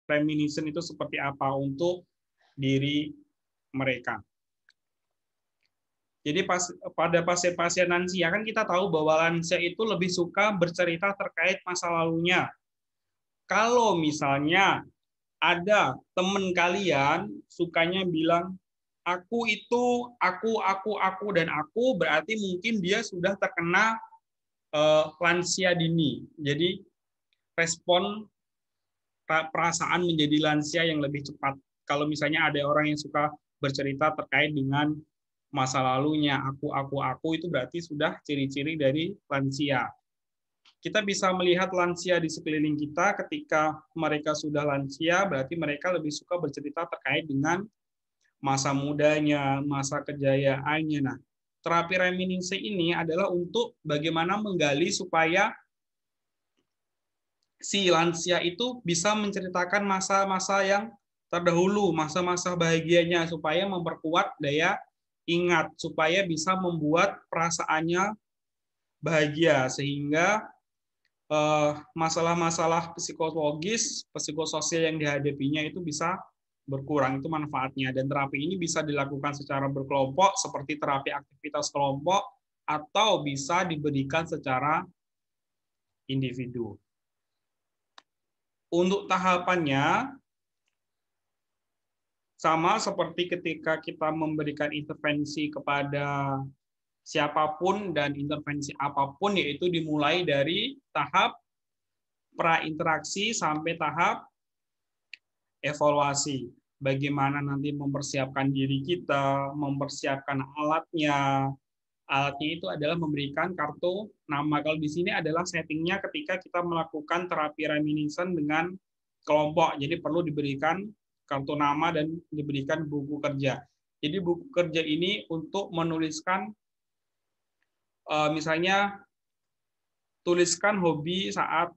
reminiscence itu seperti apa untuk diri mereka. Jadi pada pasien-pasien lansia kan kita tahu bahwa lansia itu lebih suka bercerita terkait masa lalunya. Kalau misalnya ada teman kalian sukanya bilang aku itu aku dan aku, berarti mungkin dia sudah terkena lansia dini. Jadi respon perasaan menjadi lansia yang lebih cepat. Kalau misalnya ada orang yang suka bercerita terkait dengan masa lalunya, aku, itu berarti sudah ciri-ciri dari lansia. Kita bisa melihat lansia di sekeliling kita, ketika mereka sudah lansia, berarti mereka lebih suka bercerita terkait dengan masa mudanya, masa kejayaannya. Nah, terapi reminiscence ini adalah untuk bagaimana menggali supaya si lansia itu bisa menceritakan masa-masa yang terdahulu, masa-masa bahagianya, supaya memperkuat daya ingat, supaya bisa membuat perasaannya bahagia, sehingga masalah-masalah psikologis, psikososial yang dihadapinya itu bisa berkurang. Itu manfaatnya. Dan terapi ini bisa dilakukan secara berkelompok, seperti terapi aktivitas kelompok, atau bisa diberikan secara individu. Untuk tahapannya, sama seperti ketika kita memberikan intervensi kepada siapapun dan intervensi apapun, yaitu dimulai dari tahap pra-interaksi sampai tahap evaluasi. Bagaimana nanti mempersiapkan diri kita, mempersiapkan alatnya. Alatnya itu adalah memberikan kartu nama. Kalau di sini adalah settingnya ketika kita melakukan terapi reminiscence dengan kelompok. Jadi perlu diberikan kartu nama dan diberikan buku kerja. Jadi buku kerja ini untuk menuliskan, misalnya tuliskan hobi saat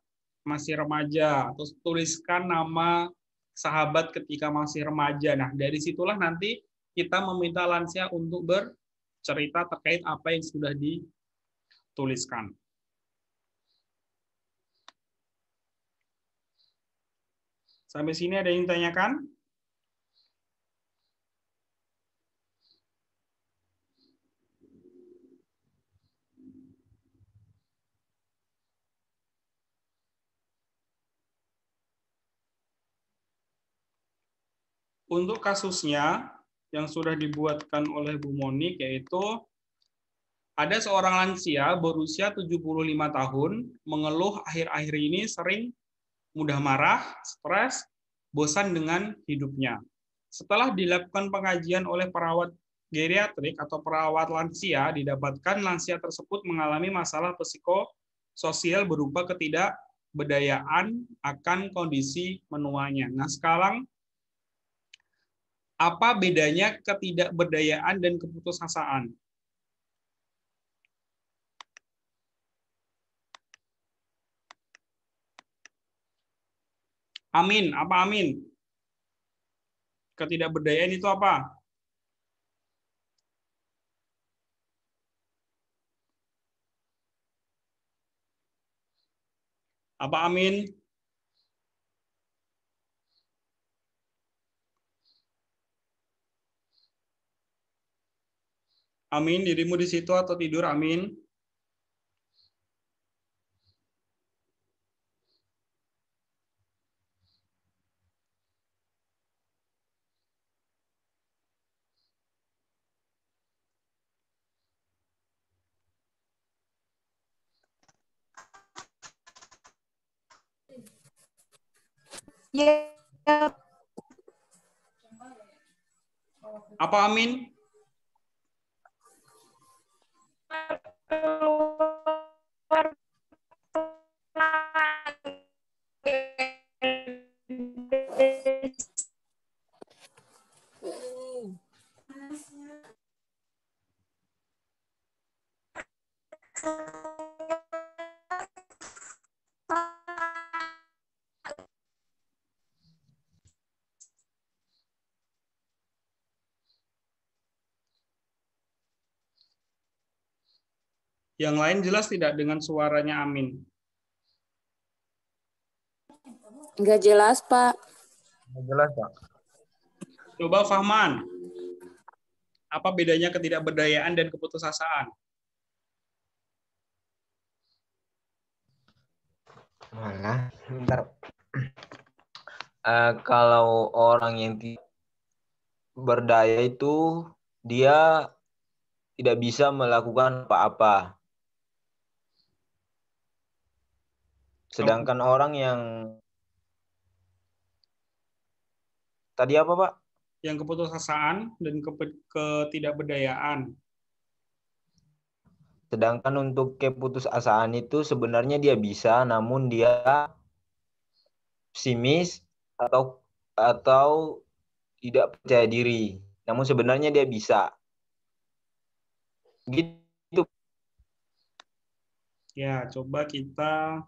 masih remaja, atau tuliskan nama sahabat ketika masih remaja. Nah, dari situlah nanti kita meminta lansia untuk bercerita terkait apa yang sudah dituliskan. Sampai sini ada yang ditanyakan? Untuk kasusnya yang sudah dibuatkan oleh Bu Monik, yaitu ada seorang lansia berusia 75 tahun, mengeluh akhir-akhir ini sering mudah marah, stres, bosan dengan hidupnya. Setelah dilakukan pengajian oleh perawat geriatrik atau perawat lansia, didapatkan lansia tersebut mengalami masalah psikososial berupa ketidakberdayaan akan kondisi menuanya. Nah, sekarang apa bedanya ketidakberdayaan dan keputusasaan? Amin, apa amin? Ketidakberdayaan itu apa? Apa amin? Amin, dirimu di situ atau tidur? Amin. Ya. Apa amin? Yang lain jelas tidak dengan suaranya amin? Nggak jelas, Pak. Jelas, Pak. Coba Fahman, apa bedanya ketidakberdayaan dan keputusasaan? Mana? Bentar. Kalau orang yang tidak berdaya itu dia tidak bisa melakukan apa-apa. Kalau Sedangkan orang yang tadi apa, Pak? yang keputusasaan dan ketidakberdayaan. Sedangkan untuk keputusasaan itu sebenarnya dia bisa, namun dia pesimis atau tidak percaya diri. Namun sebenarnya dia bisa. Gitu. Ya, coba kita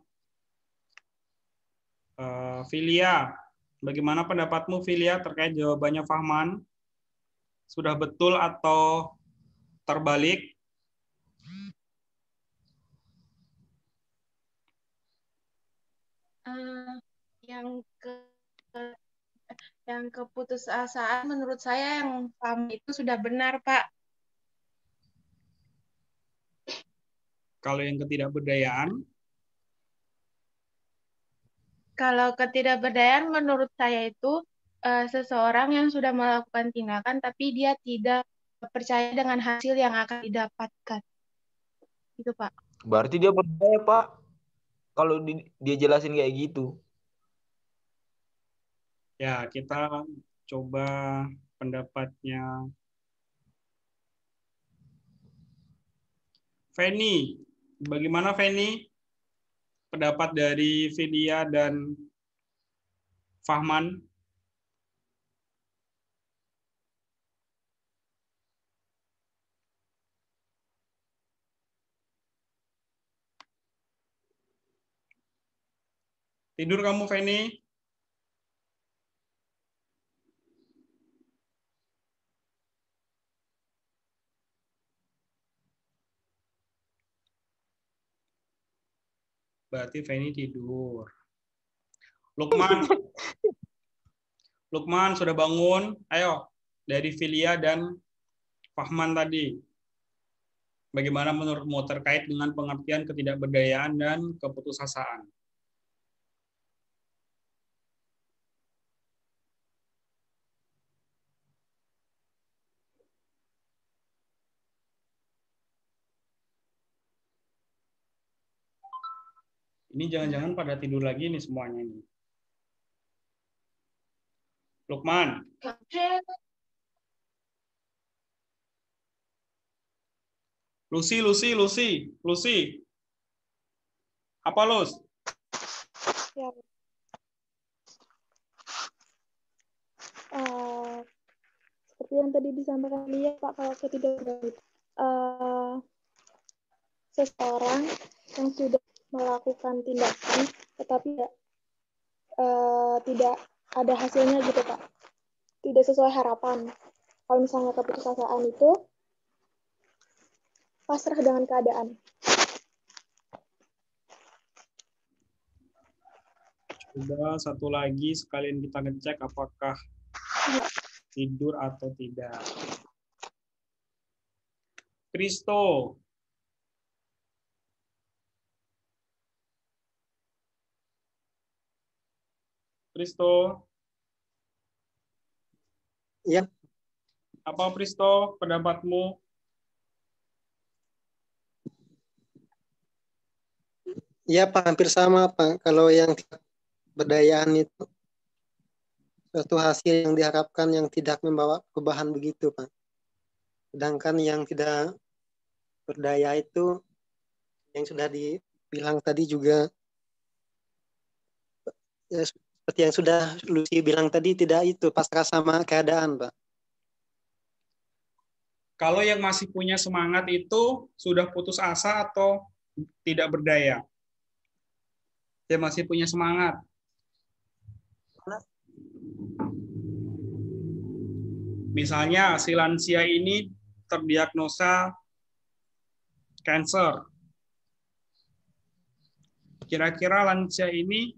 Filia. Bagaimana pendapatmu Filia terkait jawabannya Fahman? Sudah betul atau terbalik? Yang ke yang keputusasaan menurut saya yang paham itu sudah benar, Pak. Kalau yang ketidakberdayaan? Kalau ketidakberdayaan menurut saya itu seseorang yang sudah melakukan tindakan tapi dia tidak percaya dengan hasil yang akan didapatkan. Itu, Pak. Berarti dia berdaya, Pak. Kalau dia jelasin kayak gitu. Ya, kita coba pendapatnya Feni. Bagaimana Feni? Pendapat dari Filia dan Fahman? Tidur kamu, Feni? Berarti Feni tidur. Lukman, Lukman sudah bangun? Ayo, dari Filia dan Fahman tadi. Bagaimana menurutmu terkait dengan pengertian ketidakberdayaan dan keputusasaan? Ini jangan-jangan pada tidur lagi nih semuanya ini. Lukman. Lucy. Apa, Lus? Ya. Seperti yang tadi disampaikan Lia, Pak, kalau ketidakberdayaan seseorang yang sudah melakukan tindakan tetapi tidak ada hasilnya gitu, Pak. Tidak sesuai harapan. Kalau misalnya keputusasaan itu pasrah dengan keadaan. Coba satu lagi sekalian kita ngecek apakah tidur atau tidak. Kristo. Ya. Apa Kristo pendapatmu? Ya, Pak, hampir sama, Pak. Kalau yang berdayaan itu suatu hasil yang diharapkan yang tidak membawa perubahan begitu, Pak. Sedangkan yang tidak berdaya itu yang sudah dibilang tadi juga ya, seperti yang sudah Lucy bilang tadi, tidak itu pasrah sama keadaan, Pak. Kalau yang masih punya semangat itu sudah putus asa atau tidak berdaya? Dia masih punya semangat. Misalnya si lansia ini terdiagnosa kanker. Kira-kira lansia ini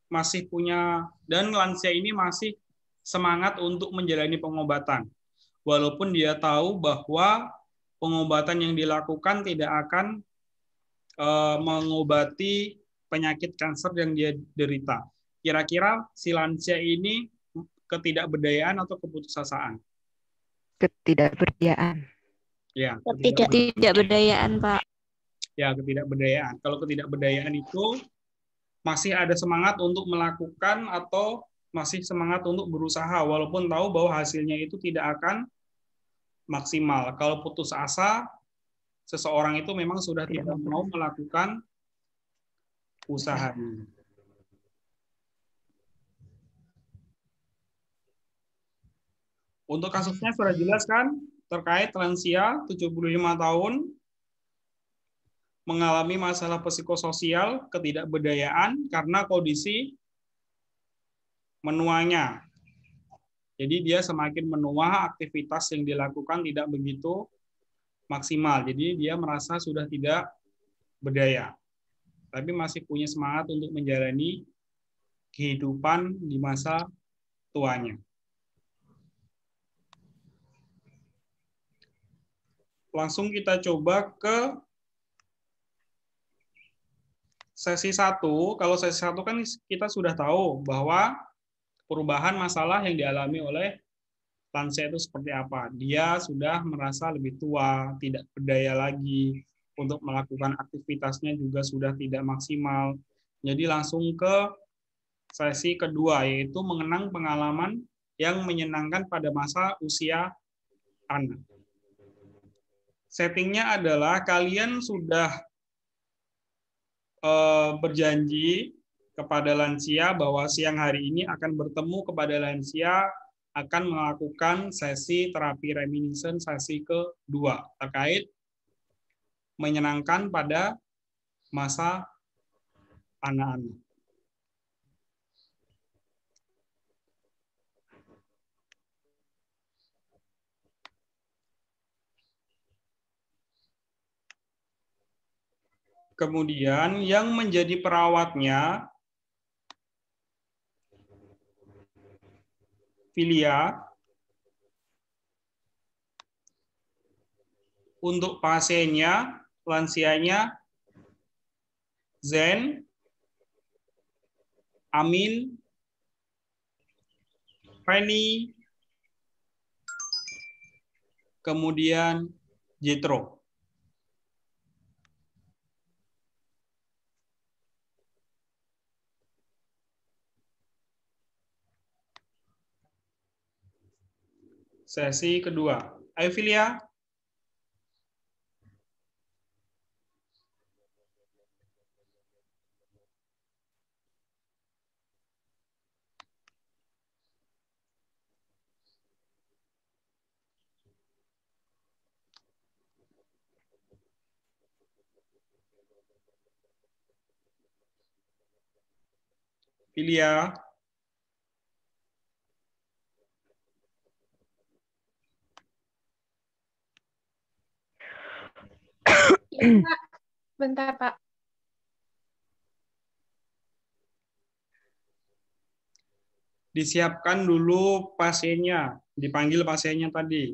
masih punya, dan lansia ini masih semangat untuk menjalani pengobatan. Walaupun dia tahu bahwa pengobatan yang dilakukan tidak akan mengobati penyakit kanker yang dia derita. Kira-kira si lansia ini ketidakberdayaan atau keputusasaan? Ketidakberdayaan. Ya, ketidakberdayaan, Pak. Ya, ketidakberdayaan. Kalau ketidakberdayaan itu masih ada semangat untuk melakukan atau masih semangat untuk berusaha walaupun tahu bahwa hasilnya itu tidak akan maksimal. Kalau putus asa, seseorang itu memang sudah tidak mau melakukan usahanya. Untuk kasusnya sudah jelas kan? Terkait lansia 75 tahun, mengalami masalah psikososial, ketidakberdayaan karena kondisi menuanya. Jadi dia semakin menua, aktivitas yang dilakukan tidak begitu maksimal. Jadi dia merasa sudah tidak berdaya. Tapi masih punya semangat untuk menjalani kehidupan di masa tuanya. Langsung kita coba ke sesi 1. Kalau sesi 1 kan kita sudah tahu bahwa perubahan masalah yang dialami oleh lansia itu seperti apa. Dia sudah merasa lebih tua, tidak berdaya lagi, untuk melakukan aktivitasnya juga sudah tidak maksimal. Jadi langsung ke sesi kedua, yaitu mengenang pengalaman yang menyenangkan pada masa usia anak. Settingnya adalah kalian sudah berjanji kepada lansia bahwa siang hari ini akan bertemu kepada lansia, akan melakukan sesi terapi reminiscence sesi kedua terkait menyenangkan pada masa anak-anak. Kemudian yang menjadi perawatnya Filia, untuk pasiennya, lansianya Zen, Amin, Penny, kemudian Jetro. Sesi kedua. Ayo Filia. Filia. Bentar, Pak. Disiapkan dulu pasiennya, dipanggil pasiennya tadi.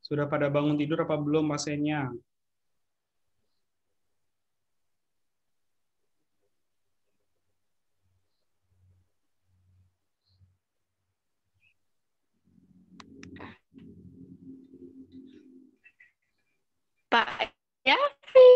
Sudah pada bangun tidur apa belum pasiennya? Pak Yafi.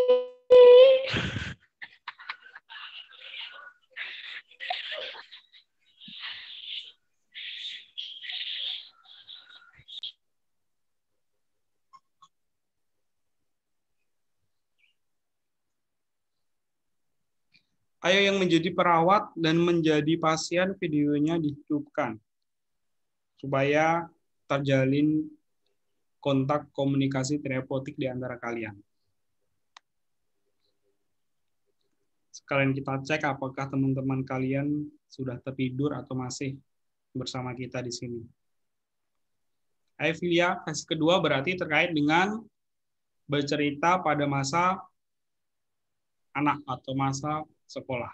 Ayo yang menjadi perawat dan menjadi pasien, videonya dihidupkan supaya terjalin kontak komunikasi terapeutik di antara kalian. Sekalian kita cek apakah teman-teman kalian sudah tertidur atau masih bersama kita di sini. Ayo Filia, sesi kedua berarti terkait dengan bercerita pada masa anak atau masa sekolah.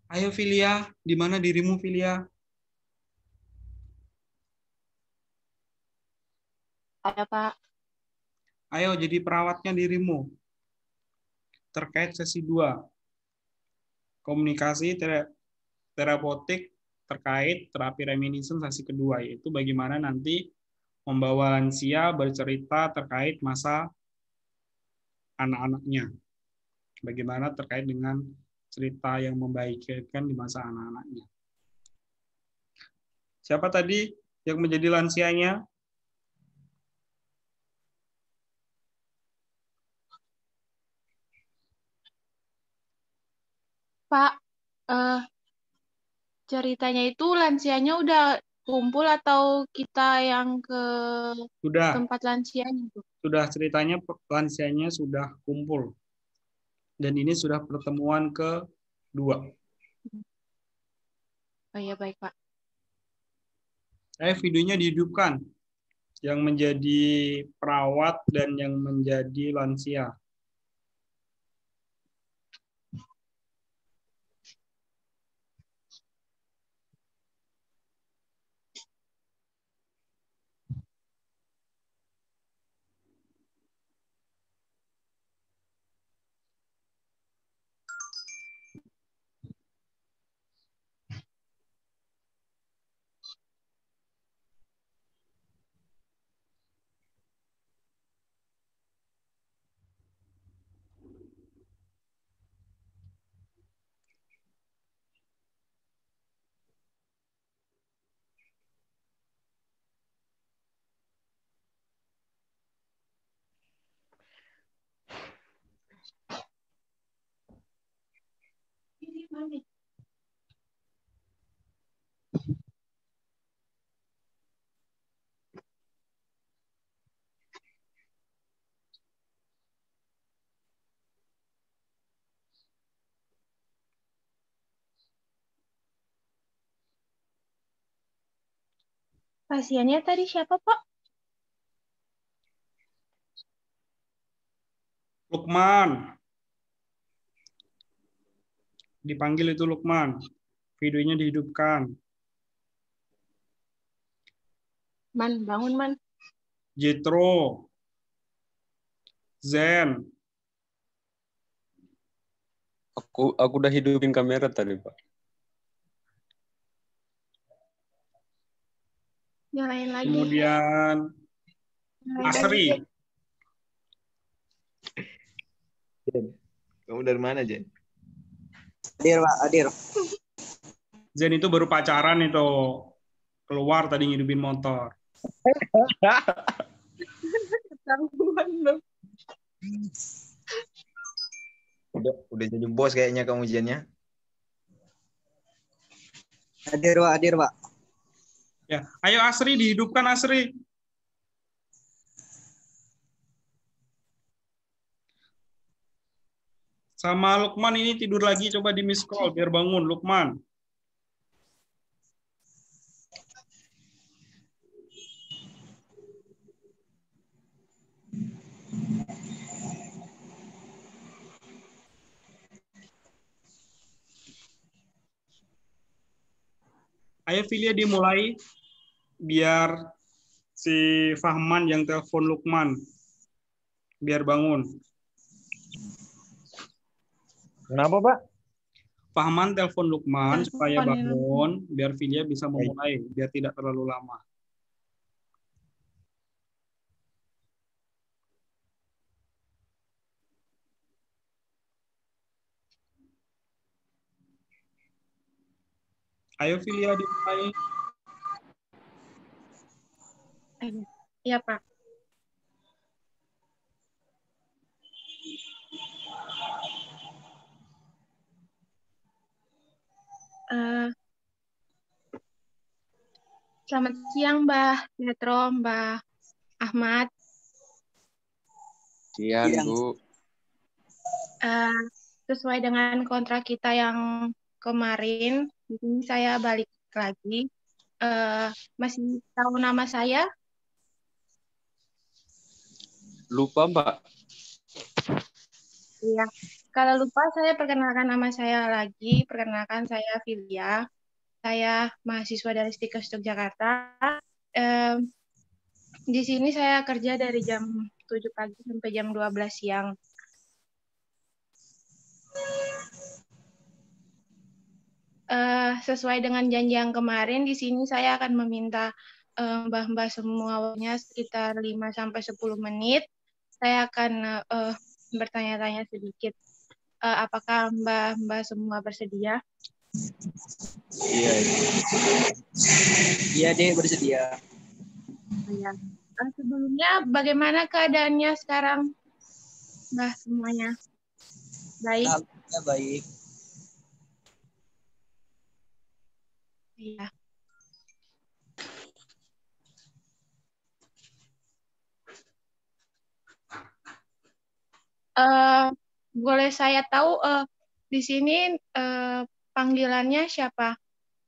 Ayo Filia, di mana dirimu Filia? Ada, Pak. Ayo jadi perawatnya dirimu. Terkait sesi 2. Komunikasi terapeutik terkait terapi reminiscence sesi kedua, yaitu bagaimana nanti membawa lansia bercerita terkait masa anak-anaknya. Bagaimana terkait dengan cerita yang membaikkan di masa anak-anaknya. Siapa tadi yang menjadi lansianya? Pak, ceritanya itu lansianya udah kumpul atau kita yang ke Sudah. tempat lansianya tuh? Sudah, ceritanya lansianya sudah kumpul. Dan ini sudah pertemuan kedua. Oh iya, baik, Pak. Videonya dihidupkan. Yang menjadi perawat dan yang menjadi lansia. Pasiennya tadi siapa, Pak? Lukman. Dipanggil itu Lukman. Videonya dihidupkan. Man, bangun, Man. Jetro. Zen. Aku udah hidupin kamera tadi, Pak. Nyalain lagi. Kemudian Nyalain Asri. lagi. Kamu dari mana, Jen? Hadir, Pak, hadir. Zen itu baru pacaran itu. Keluar tadi ngidupin motor. Ketahuan loh. Udah jadi bos kayaknya kamu, Jen, ya? Hadir, Pak, hadir, Pak. Ya, ayo Asri dihidupkan Asri. Sama Lukman ini tidur lagi, coba di miss call biar bangun Lukman. Ayo Filia dimulai, biar si Fahman yang telepon Lukman, biar bangun. Kenapa, Pak? Fahman telepon Lukman supaya Teleponin. bangun, biar Filia bisa memulai, biar tidak terlalu lama. Ayo Filia dimulai. Iya, Pak. Selamat siang, Mbah Metro, Mbah Ahmad. Siang, Bu. Sesuai dengan kontrak kita yang kemarin, di sini saya balik lagi. Masih tahu nama saya? Lupa, Mbak. Iya. Kalau lupa, saya perkenalkan nama saya lagi. Perkenalkan, saya Filia. Saya mahasiswa dari Stikes Yogyakarta. Di sini saya kerja dari jam 7 pagi sampai jam 12 siang. Sesuai dengan janji yang kemarin, di sini saya akan meminta mbah-mbah semuanya sekitar 5-10 menit. Saya akan bertanya-tanya sedikit. Apakah mbah-mbah semua bersedia? Iya. Iya, Dek, bersedia. Ya. Sebelumnya, bagaimana keadaannya sekarang, mbah semuanya? Baik? Alhamdulillah baik. Iya. Boleh saya tahu di sini panggilannya siapa?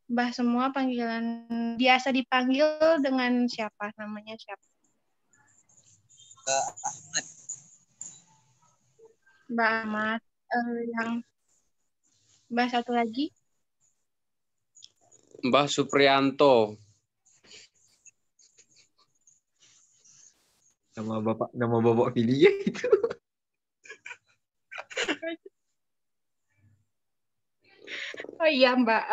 Mbah semua panggilan biasa dipanggil dengan siapa? Namanya siapa? Ahmad. Mbak Ahmad. Yang Mbah satu lagi? Mbah Suprianto. Nama Bapak Filia itu. Oh iya, Mbak.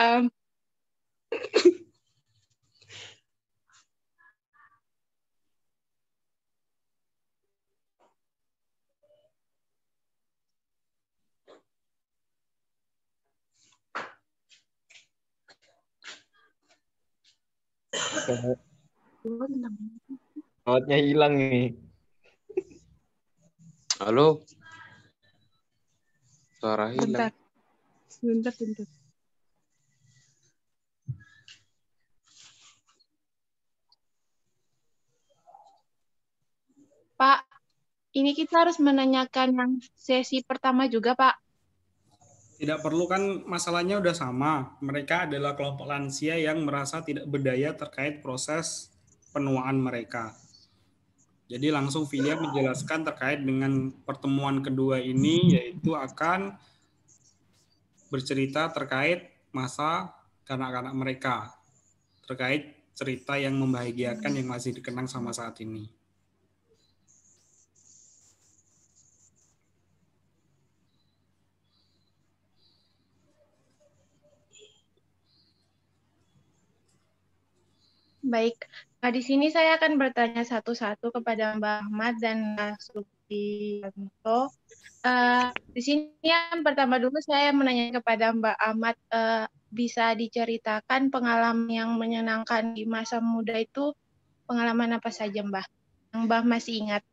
Outnya hilang nih. Halo. Suara Bentar. hilang. Bentar. Pak, ini kita harus menanyakan yang sesi pertama juga, Pak. Tidak perlu, kan masalahnya udah sama. Mereka adalah kelompok lansia yang merasa tidak berdaya terkait proses penuaan mereka. Jadi langsung Filia menjelaskan terkait dengan pertemuan kedua ini, yaitu akan bercerita terkait masa kanak-kanak mereka, terkait cerita yang membahagiakan yang masih dikenang sama saat ini. Baik, di sini saya akan bertanya satu-satu kepada Mbak Ahmad dan Mbak Supriyanto. Di sini yang pertama dulu saya menanya kepada Mbak Ahmad, bisa diceritakan pengalaman yang menyenangkan di masa muda itu, pengalaman apa saja, Mbak? Yang Mbak masih ingat?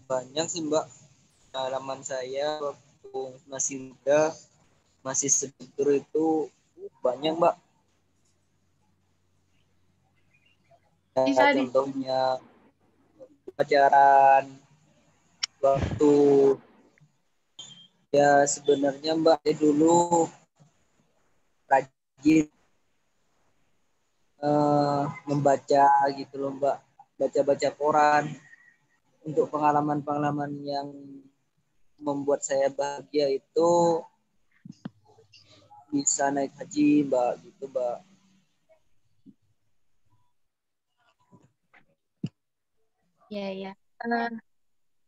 Banyak sih, Mbak. Pengalaman saya waktu masih muda, masih seger itu banyak, Mbak. Bisa Contohnya pacaran waktu ya sebenarnya Mbak dulu rajin membaca gitu loh, Mbak, baca-baca koran. Untuk pengalaman-pengalaman yang membuat saya bahagia itu bisa naik haji, Mbak, gitu, Mbak. Ya, ya.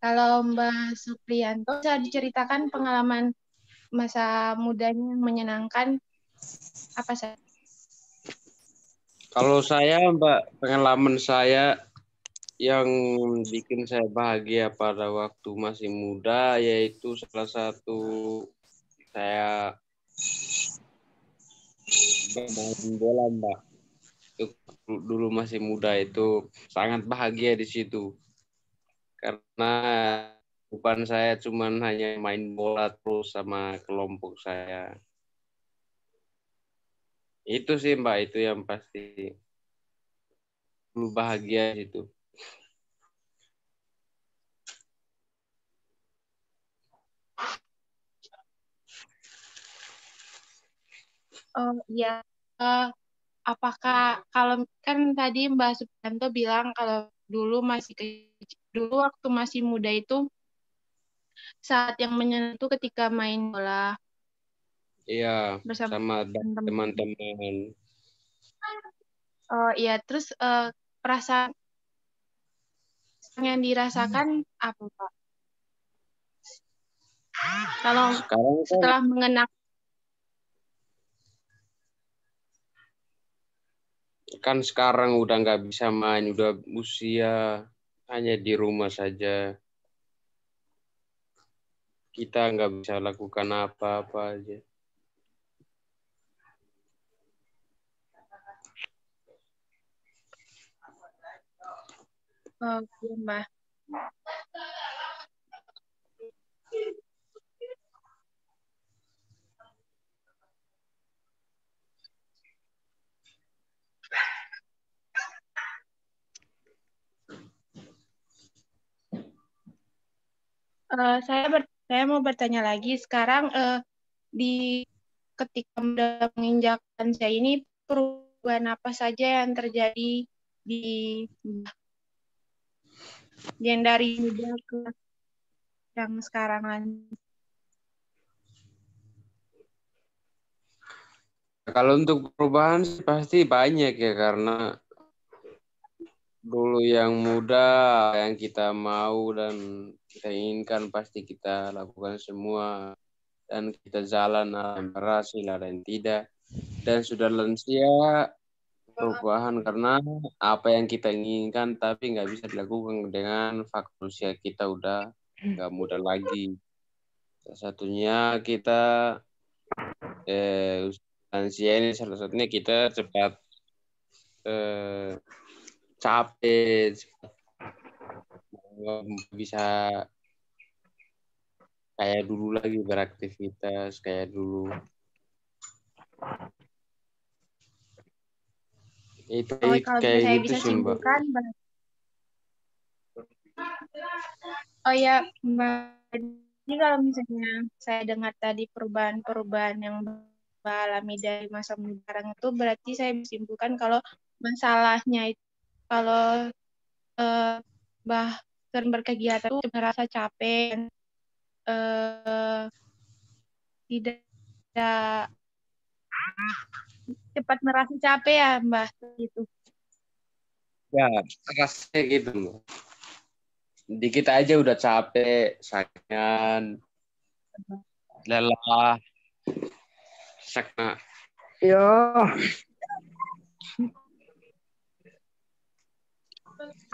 Kalau Mbak Supriyanto bisa diceritakan pengalaman masa mudanya yang menyenangkan apa saja? Kalau saya, Mbak, pengalaman saya yang bikin saya bahagia pada waktu masih muda, yaitu salah satu saya bermain bola, Mbak. Itu dulu masih muda itu sangat bahagia di situ. Karena bukan saya cuman hanya main bola terus sama kelompok saya. Itu sih, Mbak, itu yang pasti dulu bahagia itu. Oh iya, apakah kalau kan tadi Mbak Supriyanto bilang kalau dulu dulu waktu masih muda itu saat yang menyentuh ketika main bola Iya, bersama sama teman-teman. teman-teman. Oh iya, terus perasaan yang dirasakan apa, Pak? Kalau Sekarang kan setelah mengenang sekarang udah nggak bisa main, udah usia hanya di rumah saja. Kita nggak bisa lakukan apa-apa aja. iya, Mbak. Saya mau bertanya lagi sekarang di ketika udah menginjak lansia ini perubahan apa saja yang terjadi di yang dari muda ke yang sekarang lansia? Kalau untuk perubahan sih pasti banyak ya, karena dulu yang muda yang kita mau dan kita inginkan pasti kita lakukan semua, dan kita jalan ada yang berhasil ada yang tidak, dan sudah lansia perubahan karena apa yang kita inginkan tapi nggak bisa dilakukan dengan faktor usia kita udah nggak muda lagi. Salah satunya kita lansia ini, salah satunya kita cepat capek, nggak bisa kayak dulu lagi beraktivitas kayak dulu. Itu Kalau kayak saya gitu bisa sih, Mbak. simpulkan, oh ya, Mbak. Jadi kalau misalnya saya dengar tadi perubahan-perubahan yang Mbak alami dari masa muda sekarang itu berarti saya bisa simpulkan kalau masalahnya itu kalau Mbak sering berkegiatan itu merasa capek, tidak cepat merasa capek ya Mbak gitu. Ya, rasanya gitu loh. Dikit aja udah capek, sakingan, lelah, sakna. Ya.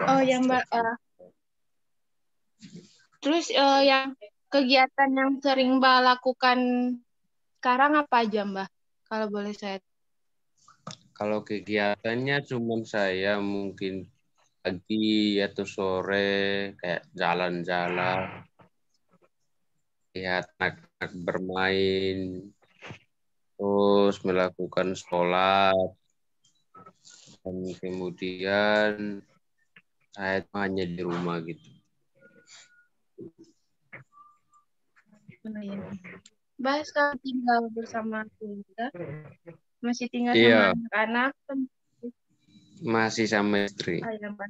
Oh ya Mbak. Terus yang kegiatan yang sering Mbak lakukan sekarang apa aja Mbak? Kalau boleh saya. Kalau kegiatannya cuma saya mungkin pagi atau sore kayak jalan-jalan, lihat anak-anak bermain, terus melakukan sholat, dan kemudian saya hanya di rumah gitu. Mbak sekarang tinggal bersama keluarga? Masih tinggal Iya. sama anak-anak? Masih sama istri. Oh, ya, Mbak.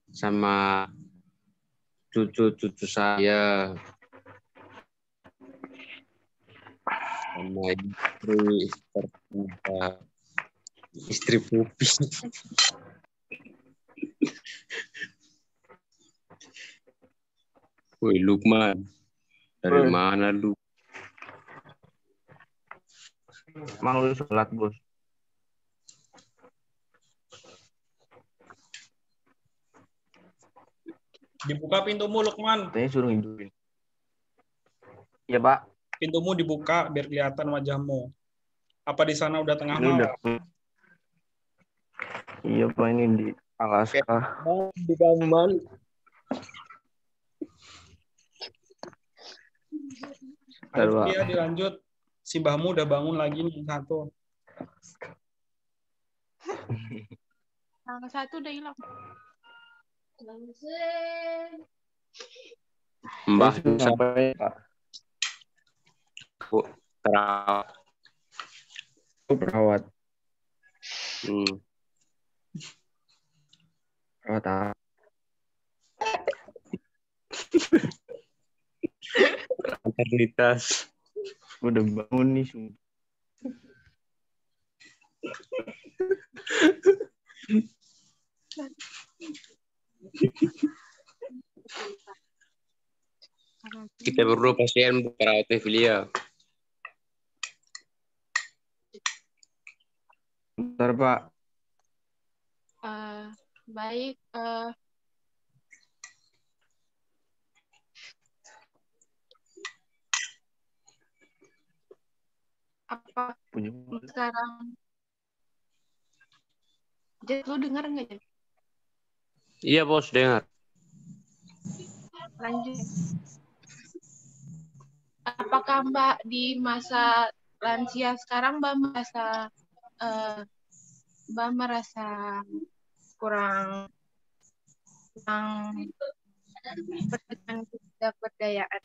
Sama cucu-cucu saya. sama istri tercinta, istri Pupi. Woi Lukman, dari mana lu? Emang lu sholat, Bos? Dibuka pintumu, Lukman. Katanya suruh hidupin. Iya, Pak. Pintumu dibuka biar kelihatan wajahmu. Apa di sana udah tengah Ini malam? udah. Iya, Pak, ini di Alaska. Di kamar. Ayo, Pak. dia dilanjut. Simbahmu udah bangun lagi nih satu. Yang satu udah hilang. Mbah Sampai, Pak. perawat. Perawat. Perawat apa? Maternitas. Udah bangun nih, sumpah. Kita berdua pasien perawat Evelia. Bentar, Pak. Baik. Apa Punya sekarang? Jet, lu dengar nggak, Jet? Iya, Bos, dengar. Lanjut. Apakah Mbak di masa lansia sekarang Mbak merasa kurang dengan ketidakberdayaan?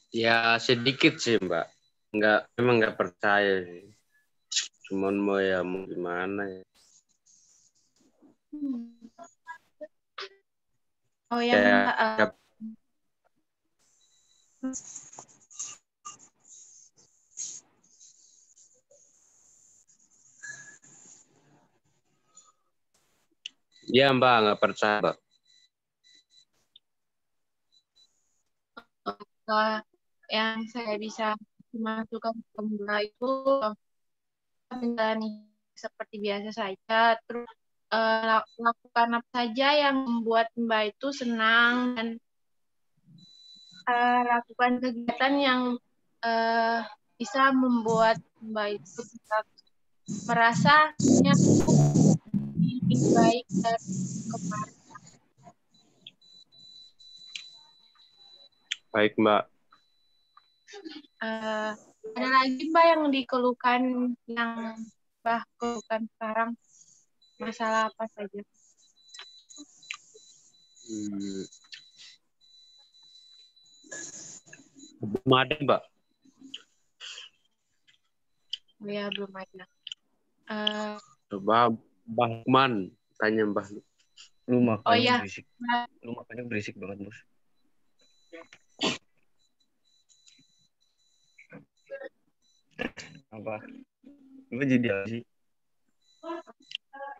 Ya sedikit sih, Mbak. Memang nggak percaya sih. Cuman mau gimana ya. Oh yang Ya Mbak, nggak percaya Mbak. Yang saya bisa masukkan ke Mbak itu menjalani seperti biasa saja, terus lakukan apa saja yang membuat Mbak itu senang, dan lakukan kegiatan yang bisa membuat Mbak itu merasa lebih baik dari kemarin. Baik Mbak. Ada lagi Mbak yang dikeluhkan, yang Mbak keluhkan sekarang, masalah apa saja? Belum ada Mbak. Ya belum ada. Coba Mbah Lukman, tanya Mbah. Lu makannya ya. berisik. Lu makannya berisik banget, Bos. Apa? Lu jadi apa sih?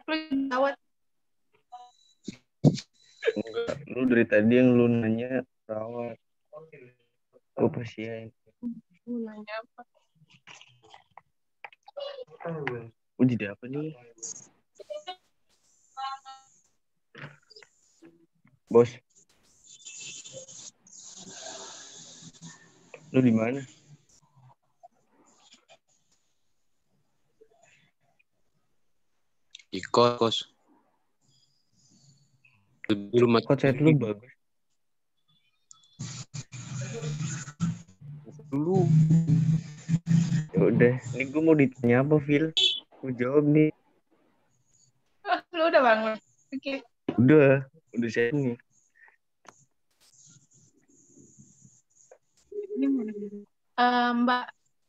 Lu jawab. Enggak, lu dari tadi yang lu nanya perawat. Gue pasien. Lu nanya apa? Lu jadi apa nih? Bos. Lu di mana? Di kos. Dulu Konsep lu bagus. Dulu. Ya udah, ini gue mau ditanya apa, Phil? Gue jawab nih. Lu udah bangun? Oke. Udah saya nih.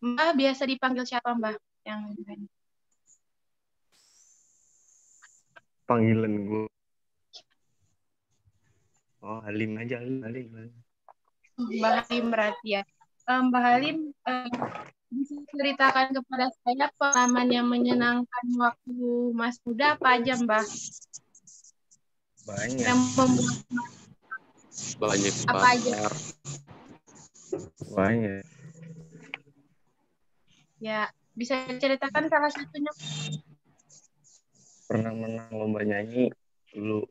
Mbak biasa dipanggil siapa Mbak? Yang panggilan gue Oh, Halim aja, Halim. Mbak Halim berarti ya. Mbak Halim bisa ceritakan kepada saya pengalaman yang menyenangkan waktu Mas muda apa aja, Mbak? Banyak. Yang membuat Banyak apa aja? bakar. Banyak. Ya, bisa ceritakan salah satunya. Pernah menang lomba nyanyi dulu.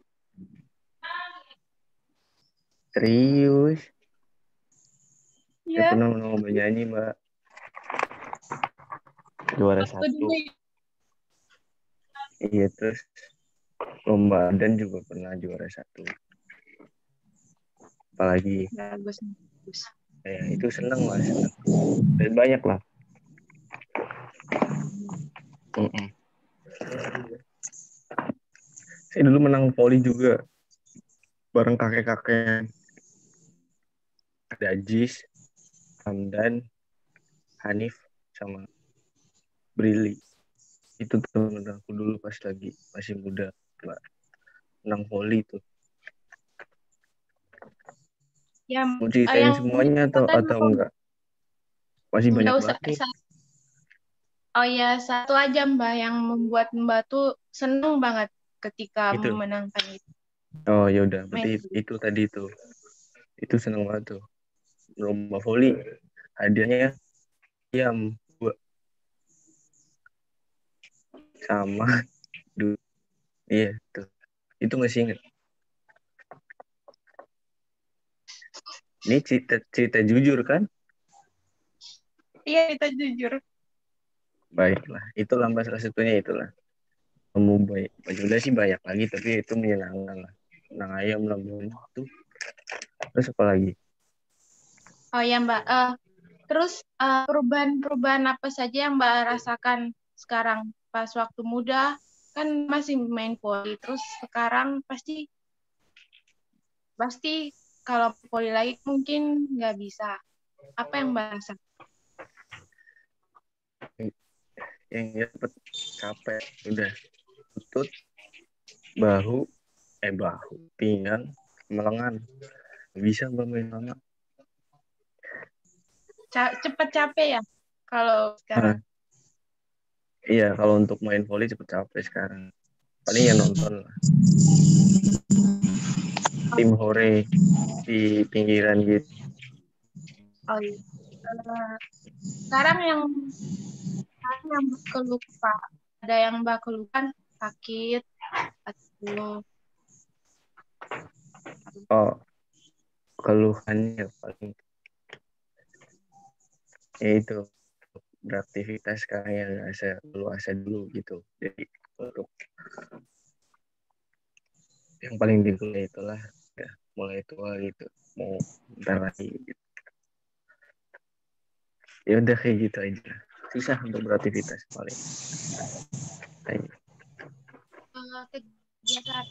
Serius. Saya Iya. pernah menang lomba nyanyi, Mbak. Juara Waktu 1. dulu. Iya, terus lomba dan juga pernah juara 1. Apalagi Bagus. ya, itu seneng lah, seneng. Dan banyak lah. Saya dulu menang voli juga bareng kakek-kakek. Ada Ajis, Hamdan, Hanif, sama Brili. Itu temen aku dulu pas lagi masih muda, Mbak. Menang voli itu. Mau ceritain semuanya atau enggak? Masih banyak banget nih. Oh ya, satu aja Mbak yang membuat Mbak tuh seneng banget ketika Itu. memenangkan itu. Oh ya udah, berarti itu tadi itu. Itu seneng banget tuh. Lomba voli, hadiahnya ayam 2. Sama iya tuh. Itu masih inget. Ini cerita jujur kan? Iya, kita jujur. Baiklah, itulah salah satunya itulah. Kamu baik. Udah sih banyak lagi, tapi itu menyenangkan lah. Menang ayam lah itu. Terus apa lagi? Oh ya Mbak, terus perubahan-perubahan apa saja yang Mbak rasakan sekarang pas waktu muda kan masih main voli, terus sekarang pasti kalau voli lagi mungkin nggak bisa. Apa yang Mbak rasakan? Yang cepet capek udah lutut, bahu, pinggang, lengan. Bisa Mbak main lama. Cepet capek ya kalau sekarang? Iya, kalau untuk main volley cepet capek sekarang. Paling ya nonton lah. Tim hore di pinggiran gitu. Oh iya. Sekarang yang keluh Pak, ada yang Mbak keluhkan sakit atau Keluhannya paling ya itu beraktivitas sekarang yang luasa dulu gitu. Jadi untuk yang paling dikeluh itulah ya, mulai tua gitu, mau bentar lagi gitu. Ya udah kayak gitu aja. Susah untuk beraktivitas paling. Kegiatan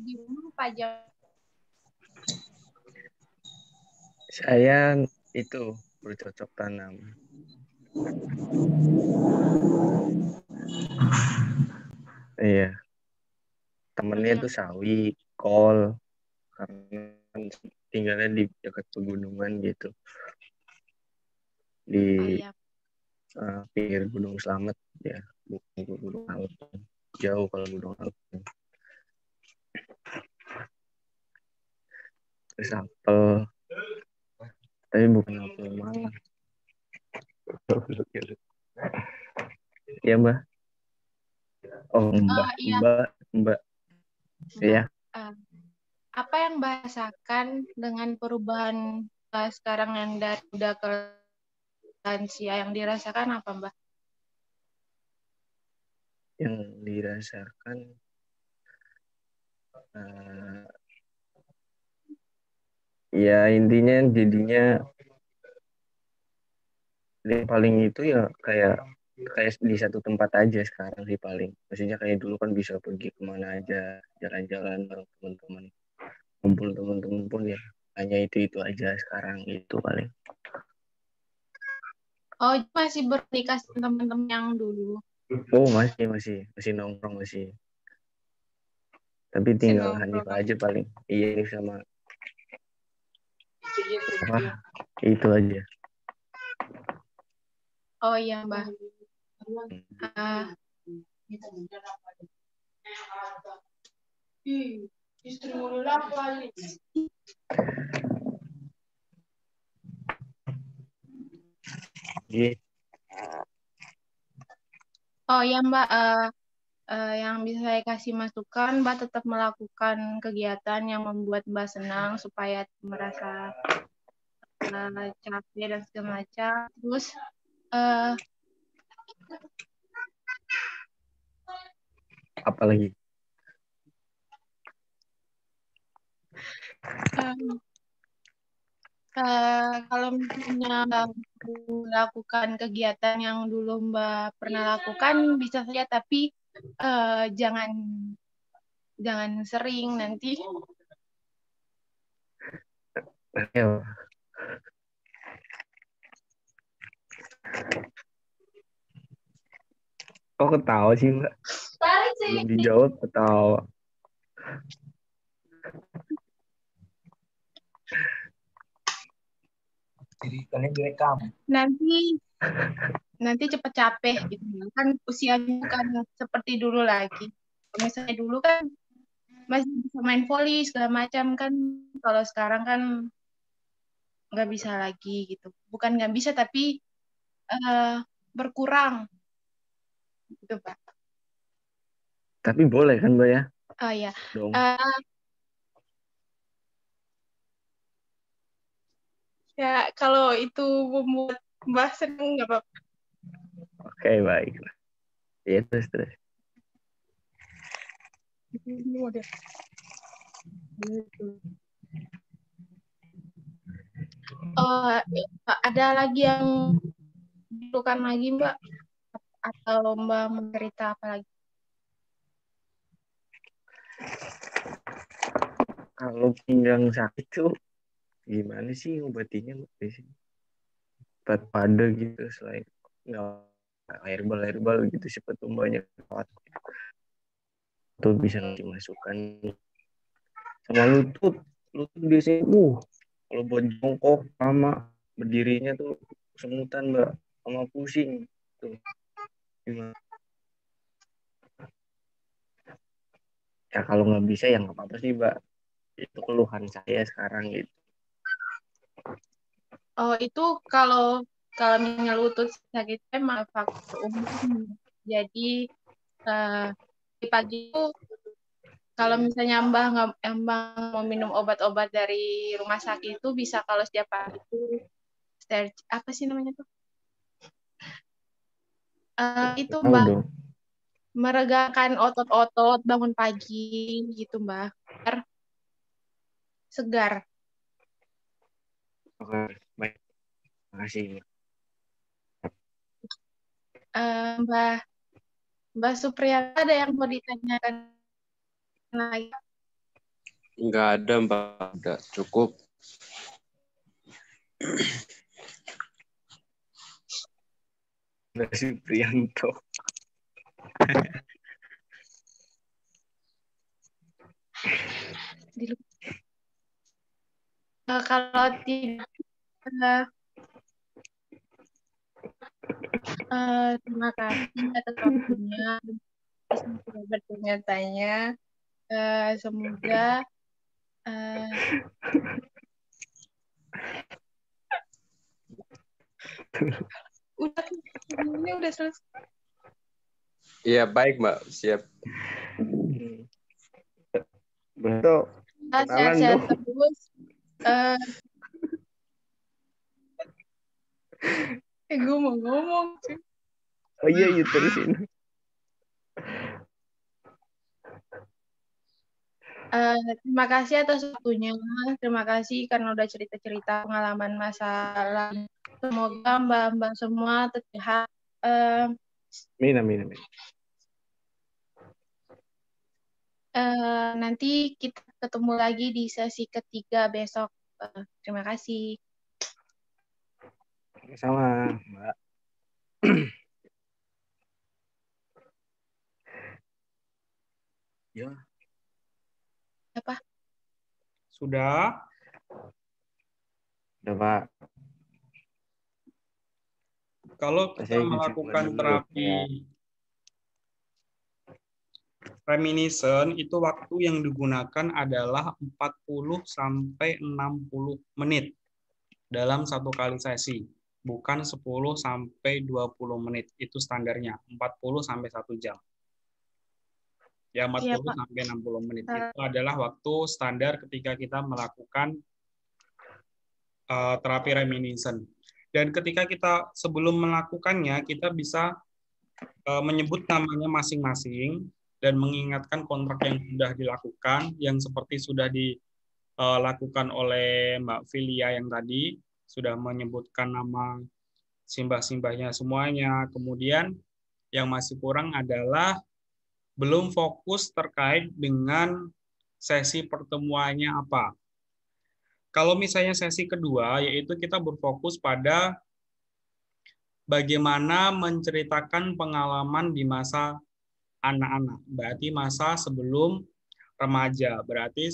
di rumah apa aja? Saya itu bercocok tanam. Iya. Temennya tuh sawi, kol, karena tinggalnya di dekat pegunungan gitu. Di pinggir Gunung Slamet ya, bukan Gunung Alpen. Jauh kalau Gunung Alpen. Terus apel, tapi bukan apel malang. Ya Mbak. Oh Mbak, Iya. Mbak. Iya. Apa yang Mbak rasakan dengan perubahan sekarang yang dari muda ke lansia, yang dirasakan apa Mbak? Yang dirasakan ya intinya jadinya yang paling itu ya kayak di satu tempat aja sekarang sih paling. Maksudnya kayak dulu kan bisa pergi kemana aja, jalan-jalan bareng teman-teman. Kumpul teman-teman pun ya hanya itu aja sekarang itu paling. Oh, masih berkomunikasi teman-teman yang dulu? Oh masih nongkrong masih. Tapi tinggal No Hanif problem. aja paling. Iya sama apa? Itu aja. Oh iya, Mbak. Ah, Iya. oh ya Mbak, yang bisa saya kasih masukan, Mbak tetap melakukan kegiatan yang membuat Mbak senang supaya merasa capek dan segala macam. Terus eh, Apalagi? eh, kalau misalnya Mbak melakukan kegiatan yang dulu Mbak pernah lakukan bisa saja, tapi jangan sering nanti. Ya. Kok ketawa sih Mbak? Belum dijawab ketawa. Jadi kalian direkam. Nanti cepat capek gitu kan, usianya bukan seperti dulu lagi. Kalau misalnya dulu kan masih bisa main volley segala macam kan, kalau sekarang kan nggak bisa lagi gitu. Bukan nggak bisa tapi berkurang gitu Pak. Tapi boleh kan Mbak ya? Oh ya. Dong. Ya kalau itu membuat Mbak seneng nggak apa-apa. Oke, baik. Ya terus. Ada lagi yang diperlukan lagi Mbak? Atau Mbak mau cerita apa lagi? Kalau pinggang sakit tuh gimana sih ngobatinya Mbak di sini? Obat pada gitu selain nggak herbal gitu, siapa tuh banyak alat tuh bisa ngasih masukan. Sama lutut biasanya kalau buat jongkok sama berdirinya tuh semutan Mbak, sama pusing tuh gimana? Ya kalau nggak bisa ya nggak apa-apa sih Mbak, itu keluhan saya sekarang gitu. Oh itu kalau misalnya lutut sakit emang faktor umum. Jadi di pagi itu kalau misalnya Mbah mau minum obat-obat dari rumah sakit itu bisa, kalau setiap pagi itu apa sih namanya tuh? Itu Mbah meregangkan otot-otot bangun pagi gitu Mbah, biar segar. Oke, baik. Makasih. Mbak Supriyata ada yang mau ditanyakan lagi? Enggak ada Mbak, udah cukup. Mbak Supriyanto. Kalau tidak, terima kasih atas waktunya sudah bertanya-tanya. Semoga ini udah selesai. Iya baik Mbak, siap. Betul. Sehat-sehat terus. Gue mau ngomong sih. Oh iya terusin. Terima kasih atas waktunya. Terima kasih karena udah cerita-cerita pengalaman masa lalu. Semoga mbak-mbak semua tetap sehat. Amin. Nanti kita ketemu lagi di sesi ketiga besok. Terima kasih. Sama Mbak. Ya. Sudah? Udah, Pak. Kalau kita Saya cuci muka melakukan dulu, terapi ya. reminiscence, itu waktu yang digunakan adalah 40 sampai 60 menit dalam satu kali sesi. Bukan 10 sampai 20 menit. Itu standarnya. 40 sampai 1 jam. Ya, 40 Iya, Pak. sampai 60 menit. Itu adalah waktu standar ketika kita melakukan terapi reminiscence. Dan ketika kita sebelum melakukannya, kita bisa menyebut namanya masing-masing dan mengingatkan kontrak yang sudah dilakukan, yang seperti sudah dilakukan oleh Mbak Filia yang tadi, sudah menyebutkan nama simbah-simbahnya semuanya. Kemudian yang masih kurang adalah belum fokus terkait dengan sesi pertemuannya apa. Kalau misalnya sesi kedua, yaitu kita berfokus pada bagaimana menceritakan pengalaman di masa anak-anak. Berarti masa sebelum remaja, berarti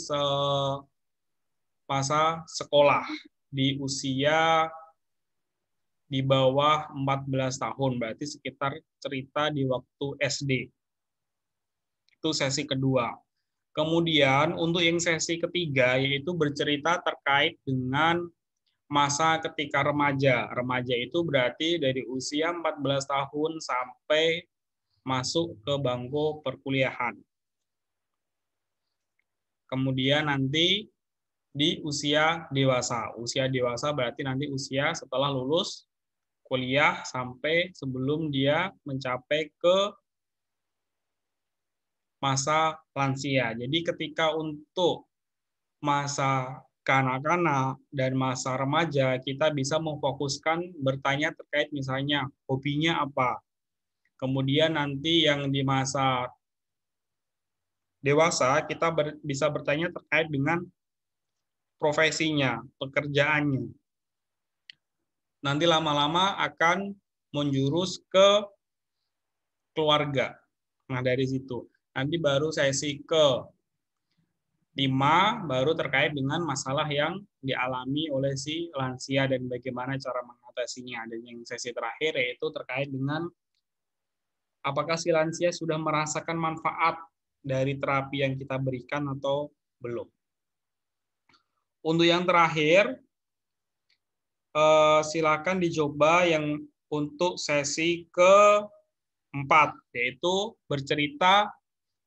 masa sekolah di usia di bawah 14 tahun, berarti sekitar cerita di waktu SD. Itu sesi kedua. Kemudian untuk yang sesi ketiga yaitu bercerita terkait dengan masa ketika remaja. Remaja itu berarti dari usia 14 tahun sampai masuk ke bangku perkuliahan. Kemudian nanti di usia dewasa. Usia dewasa berarti nanti usia setelah lulus kuliah sampai sebelum dia mencapai ke masa lansia. Jadi ketika untuk masa kanak-kanak dan masa remaja, kita bisa memfokuskan bertanya terkait misalnya hobinya apa. Kemudian nanti yang di masa dewasa, kita bisa bertanya terkait dengan profesinya, pekerjaannya. Nanti lama-lama akan menjurus ke keluarga. Nah, dari situ. Nanti baru sesi ke-5 baru terkait dengan masalah yang dialami oleh si lansia dan bagaimana cara mengatasinya. Dan yang sesi terakhir yaitu terkait dengan apakah si lansia sudah merasakan manfaat dari terapi yang kita berikan atau belum. Untuk yang terakhir, silakan dicoba yang untuk sesi ke-4, yaitu bercerita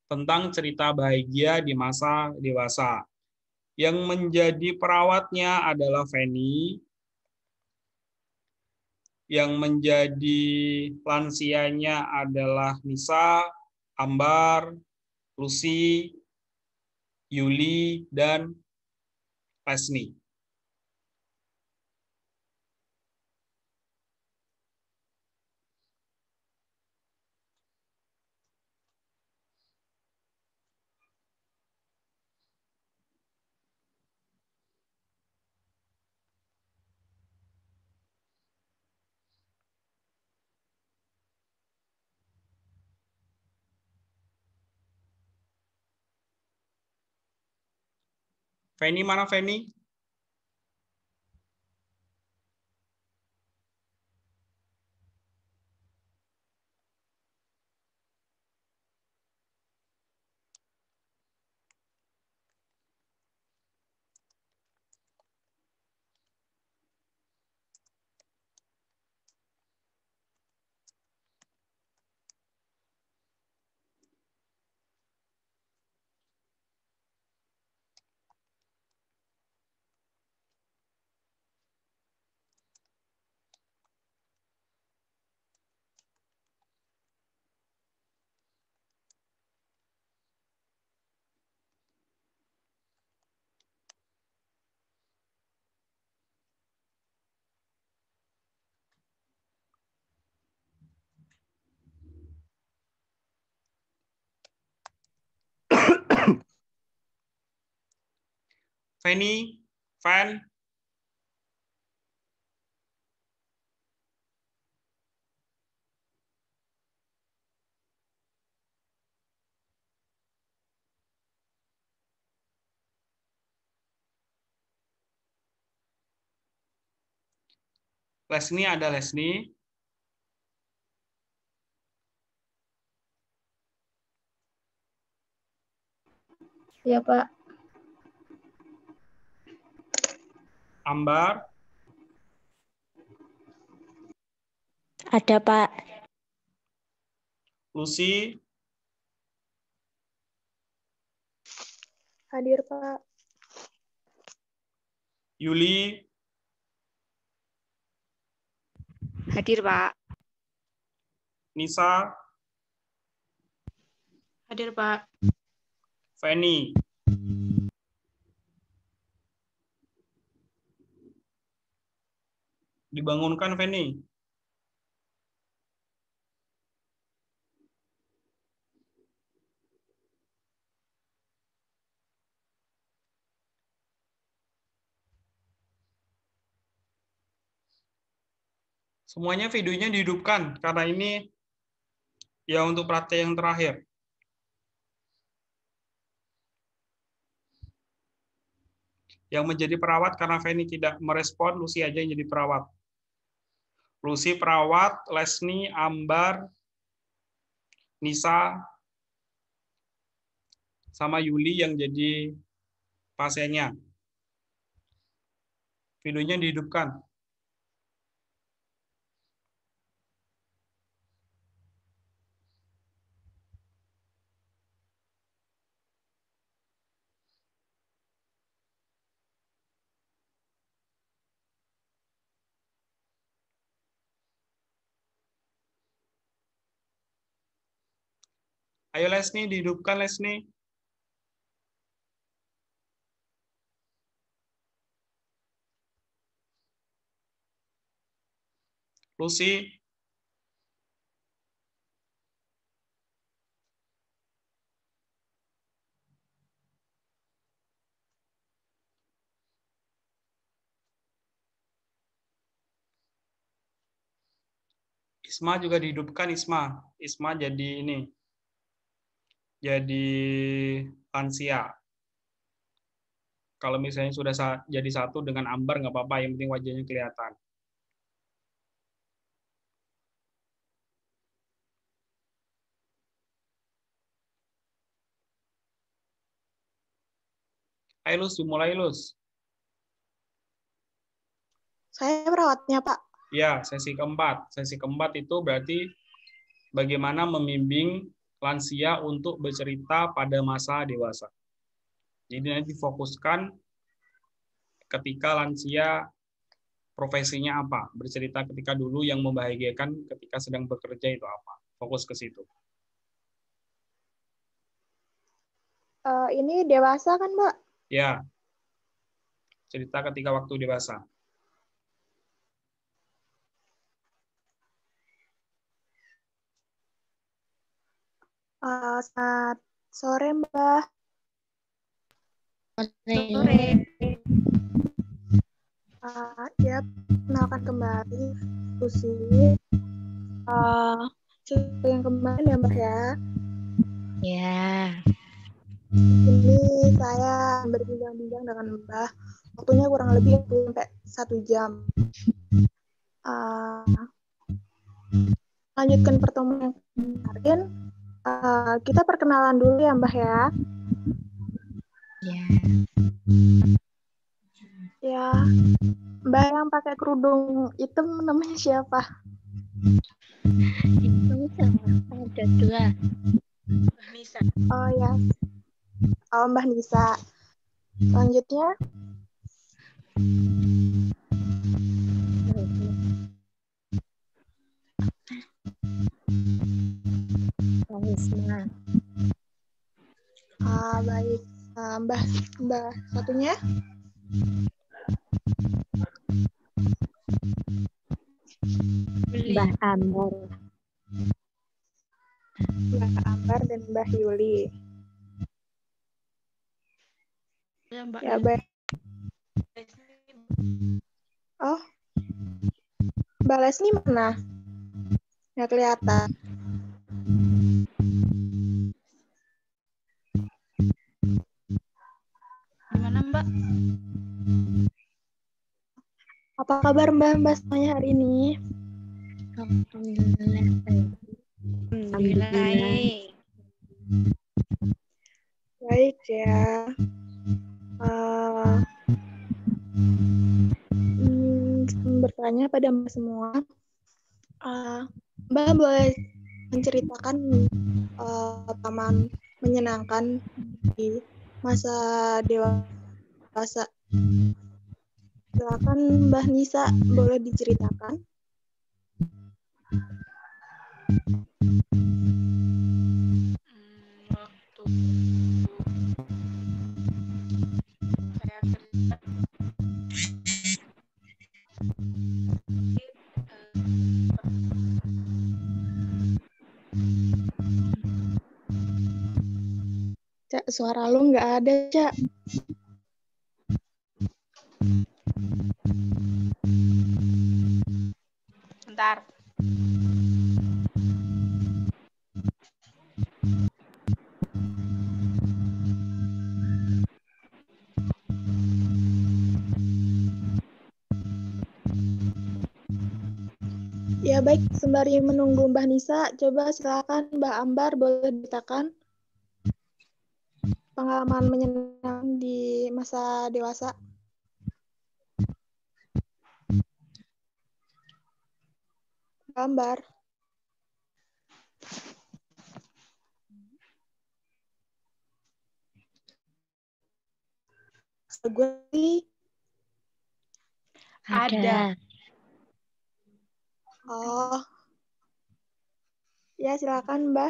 tentang cerita bahagia di masa dewasa. Yang menjadi perawatnya adalah Feni, yang menjadi lansianya adalah Nisa, Ambar, Lucy, Yuli, dan Lesni. Feni mana Feni? Feni, Fan. Lesni ada Lesni. Iya, Pak. Ambar, Ada, Pak. Lucy, Hadir, Pak. Yuli, Hadir, Pak. Nisa, Hadir, Pak. Feni. Dibangunkan Feni. Semuanya videonya dihidupkan karena ini ya untuk praktek yang terakhir. Yang menjadi perawat karena Feni tidak merespon, Lucy aja yang jadi perawat. Lucy perawat, Lesni, Ambar, Nisa, sama Yuli yang jadi pasiennya. Videonya dihidupkan. Ayo Lesni, dihidupkan Lesni. Lucy. Isma juga dihidupkan, Isma. Isma jadi ini. Jadi lansia. Kalau misalnya sudah jadi satu dengan Ambar nggak apa-apa, yang penting wajahnya kelihatan. Ayo Lus, dimulai Lus. Saya perawatnya, Pak. Ya, sesi keempat. Sesi keempat itu berarti bagaimana membimbing lansia untuk bercerita pada masa dewasa. Jadi nanti difokuskan ketika lansia profesinya apa, bercerita ketika dulu yang membahagiakan ketika sedang bekerja itu apa. Fokus ke situ. Ini dewasa kan, Mbak? Ya, cerita ketika waktu dewasa. Selamat sore, Mbak. Sore. Ya, kenalkan kembali Lucy. Yang kemarin ya, Mbak ya. Ya. Ini saya berbincang-bincang dengan Mbak. Waktunya kurang lebih sampai 1 jam. Lanjutkan pertemuan yang kemarin. Kita perkenalan dulu ya, Mbak ya. Ya. Ya, Mbak yang pakai kerudung hitam namanya siapa? Itu ada 2. Nisa. Oh ya. Oh, Mbak Nisa. Selanjutnya. Risma. Baik. Mbak satunya. Mbak Ambar. Mbak Ambar dan Mbak Yuli. Ya, Mbak. Ya, baik. Oh. Mbak Lesni mana? Nggak kelihatan. Gimana, Mbak? Apakah kabar Mbak semuanya hari ini? Alhamdulillah baik. Alhamdulillah baik. Baik ya. Bertanya pada Mbak semua, Mbak boleh menceritakan pengalaman menyenangkan di masa dewasa. Silakan Mbak Nisa, boleh diceritakan. Waktu saya kerja Cak, suara lu nggak ada, Cak. bentar. Ya baik, sembari menunggu Mbak Nisa, coba silakan Mbak Ambar boleh ceritakan pengalaman menyenangkan di masa dewasa. Mbak Ambar. Gue sih Ada. Oh, ya silakan Mbah,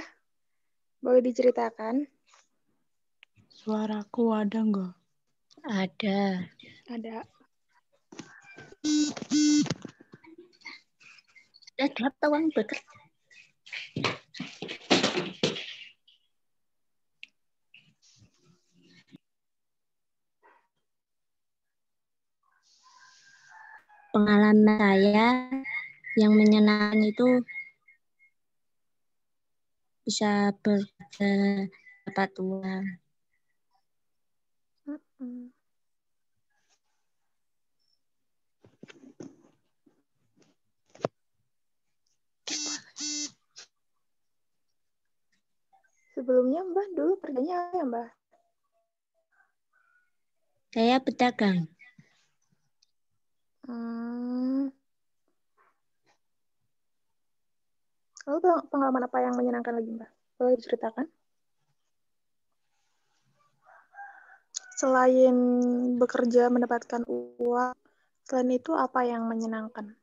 boleh diceritakan. Suaraku ada nggak? Ada. Ada. Ada tawang bekerja. Pengalaman saya yang menyenangkan itu bisa bekerja dapat uang. Sebelumnya Mbah dulu kerjanya apa ya Mbah? Saya pedagang. Lalu pengalaman apa yang menyenangkan lagi Mbah? Boleh diceritakan? Selain bekerja mendapatkan uang, selain itu apa yang menyenangkan?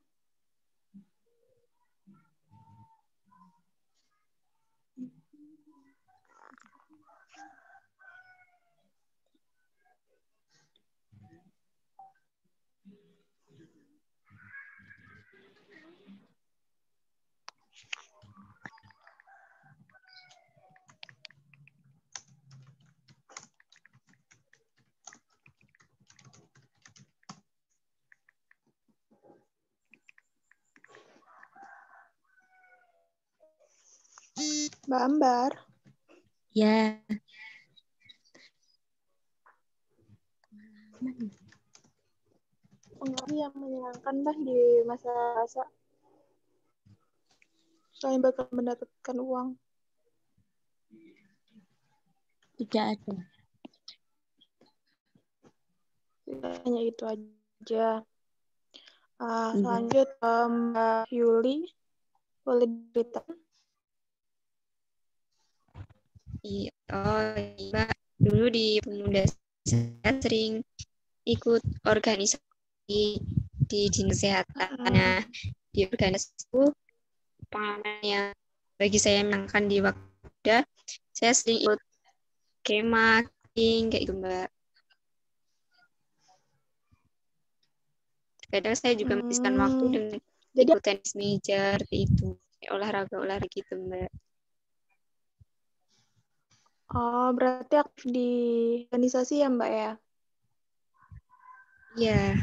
Mbak Ambar. Ya. Pengalaman yang menyenangkan Mbah di masa-masa selain bakal mendapatkan uang. Tidak ada. Hanya itu aja. Lanjut Mbak Yuli, boleh diceritakan? Iya, dulu di Pemuda saya sering ikut organisasi di dinas kesehatannya. Di organisasi itu pengalaman yang bagi saya menyenangkan di waktu muda, saya sering ikut kemah, kayak gitu Mbak. Kadang saya juga menghabiskan waktu dengan ikut tenis meja itu, olahraga gitu Mbak. Oh, berarti aktif di organisasi ya Mbak ya? Iya.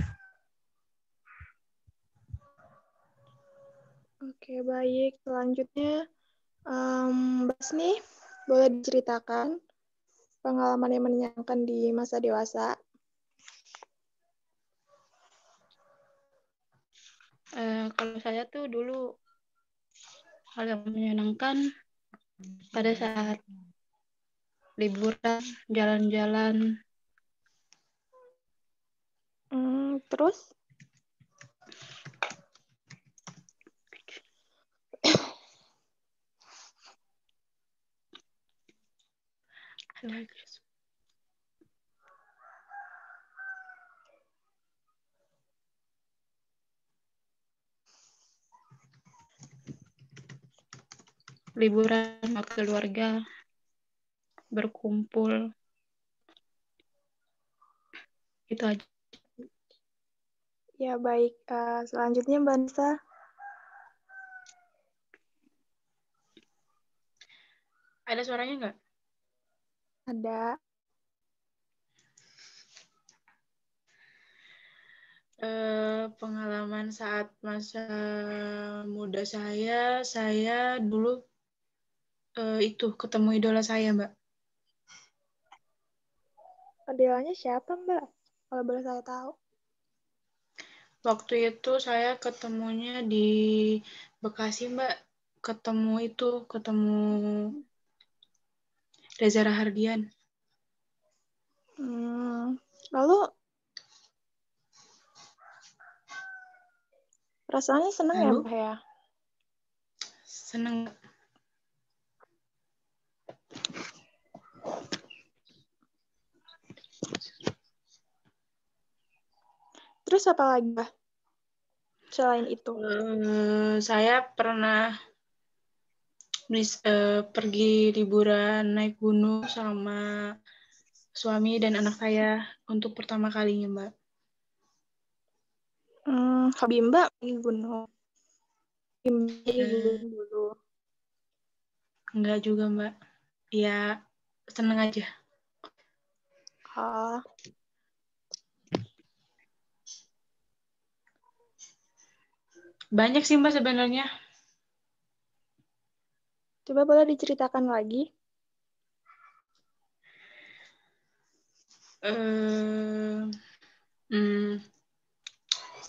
Oke, baik. Selanjutnya, Mbak Sni, boleh diceritakan pengalaman yang menyenangkan di masa dewasa? Kalau saya tuh dulu hal yang menyenangkan pada saat liburan, jalan-jalan. Terus? Liburan sama keluarga, berkumpul, itu aja. Ya baik, selanjutnya Mbak Nisa. Ada suaranya nggak? Ada. Pengalaman saat masa muda saya dulu itu ketemu idola saya, Mbak. Idolanya siapa Mbak? Kalau boleh saya tahu. Waktu itu saya ketemunya di Bekasi, Mbak. Ketemu Reza Rahardian. Lalu perasaannya seneng ya Mbak ya? Seneng. Terus apa lagi Mbak? Selain itu? Saya pernah pergi liburan naik gunung sama suami dan anak saya untuk pertama kalinya, Mbak. Hobi Mbak pergi gunung? Dulu. Enggak juga, Mbak. Ya, seneng aja. Banyak sih, Mbak, sebenarnya. Coba boleh diceritakan lagi?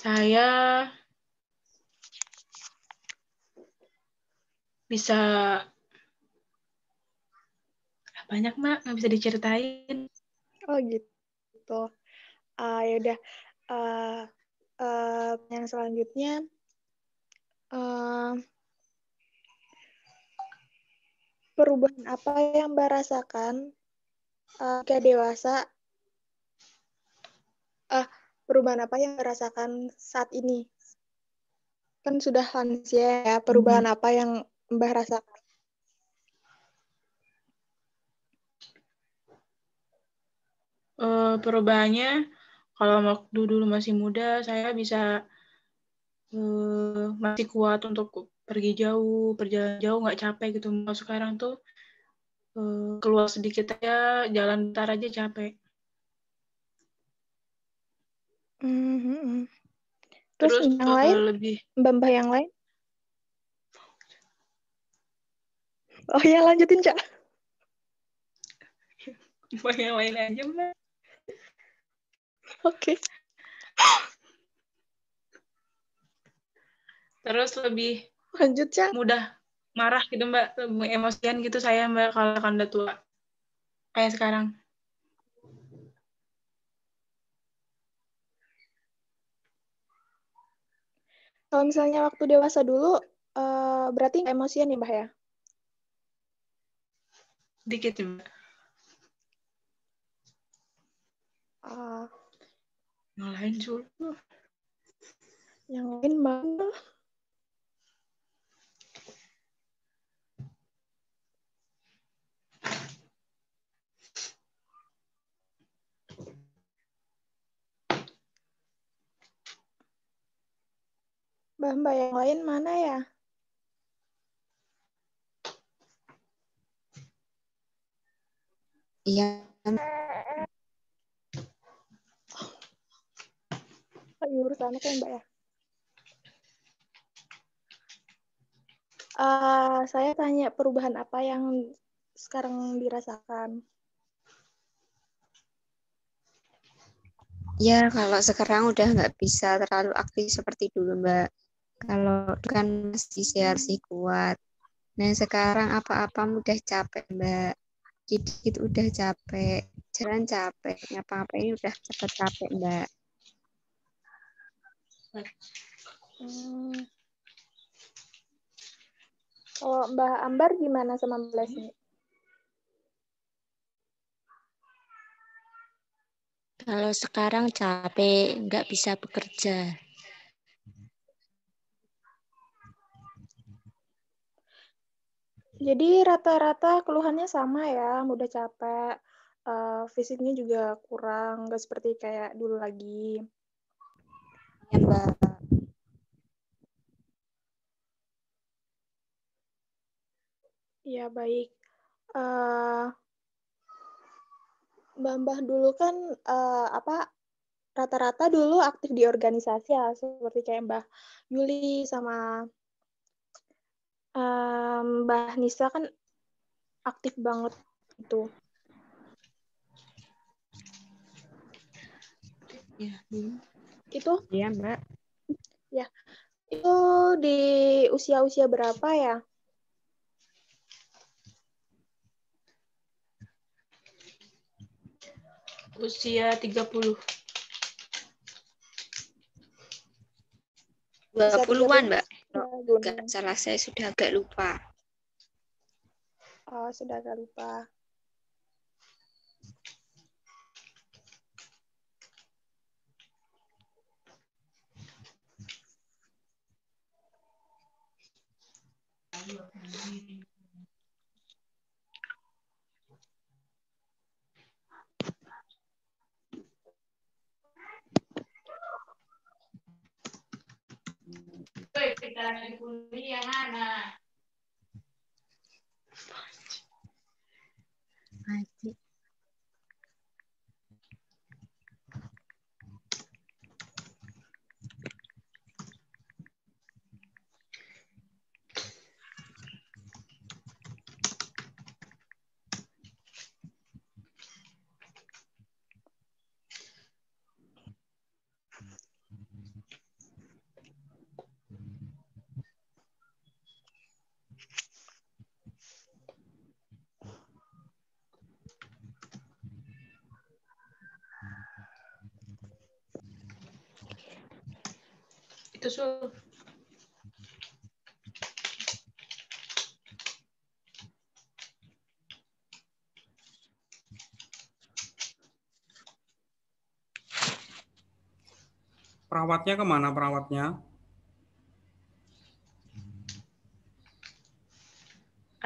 Saya bisa banyak, Mbak, nggak bisa diceritain. Oh gitu. Ya udah. Yang selanjutnya, perubahan apa yang Mbak rasakan ketika dewasa? Perubahan apa yang Mbak rasakan saat ini? Kan sudah lansia ya, perubahan apa yang Mbak rasakan? Perubahannya, kalau waktu dulu masih muda, saya bisa masih kuat untuk pergi jauh, perjalanan jauh, nggak capek gitu. Kalau sekarang tuh keluar sedikit aja, jalan bentar aja capek. Terus yang lain? Mbak yang lain? Oh ya, lanjutin, Cak. Mbak yang lain aja, Mbak. Oke. Terus lebih lanjut, Cak. Mudah marah gitu, Mbak. Lebih emosian gitu saya, Mbak, kalau kan udah tua. Kayak sekarang. Kalau misalnya waktu dewasa dulu, berarti nggak emosian nih, Mbak ya? Dikit, Mbak. Yang lain dulu. Yang lain mana? Mbak yang lain mana ya? Iya. Lagi urus anak ya, Mbak ya? Saya tanya perubahan apa yang sekarang dirasakan? Ya, kalau sekarang udah nggak bisa terlalu aktif seperti dulu, Mbak. Kalau kan masih masih kuat. Nah, sekarang apa-apa mudah capek, Mbak. Dikit udah capek, jalan capek, ngapa-ngapain udah cepet capek, Mbak. Kalau Mbak Ambar gimana sama Mbak Lesmi? Kalau sekarang capek, nggak bisa bekerja. Jadi rata-rata keluhannya sama ya, mudah capek, fisiknya juga kurang, nggak seperti kayak dulu lagi. Ya, Mbak. Ya, baik. Mbak dulu kan rata-rata dulu aktif di organisasi ya, seperti kayak Mbak Yuli sama Mbak Nisa kan aktif banget itu. Ya. Itu? Iya, Mbak. Ya. Itu di usia-usia berapa ya? Usia 30. 20-an, Mbak. Ya, Enggak salah, saya sudah agak lupa. Oh, sudah agak lupa. Kita lagi kuliah, Hana. Itu Perawatnya kemana perawatnya?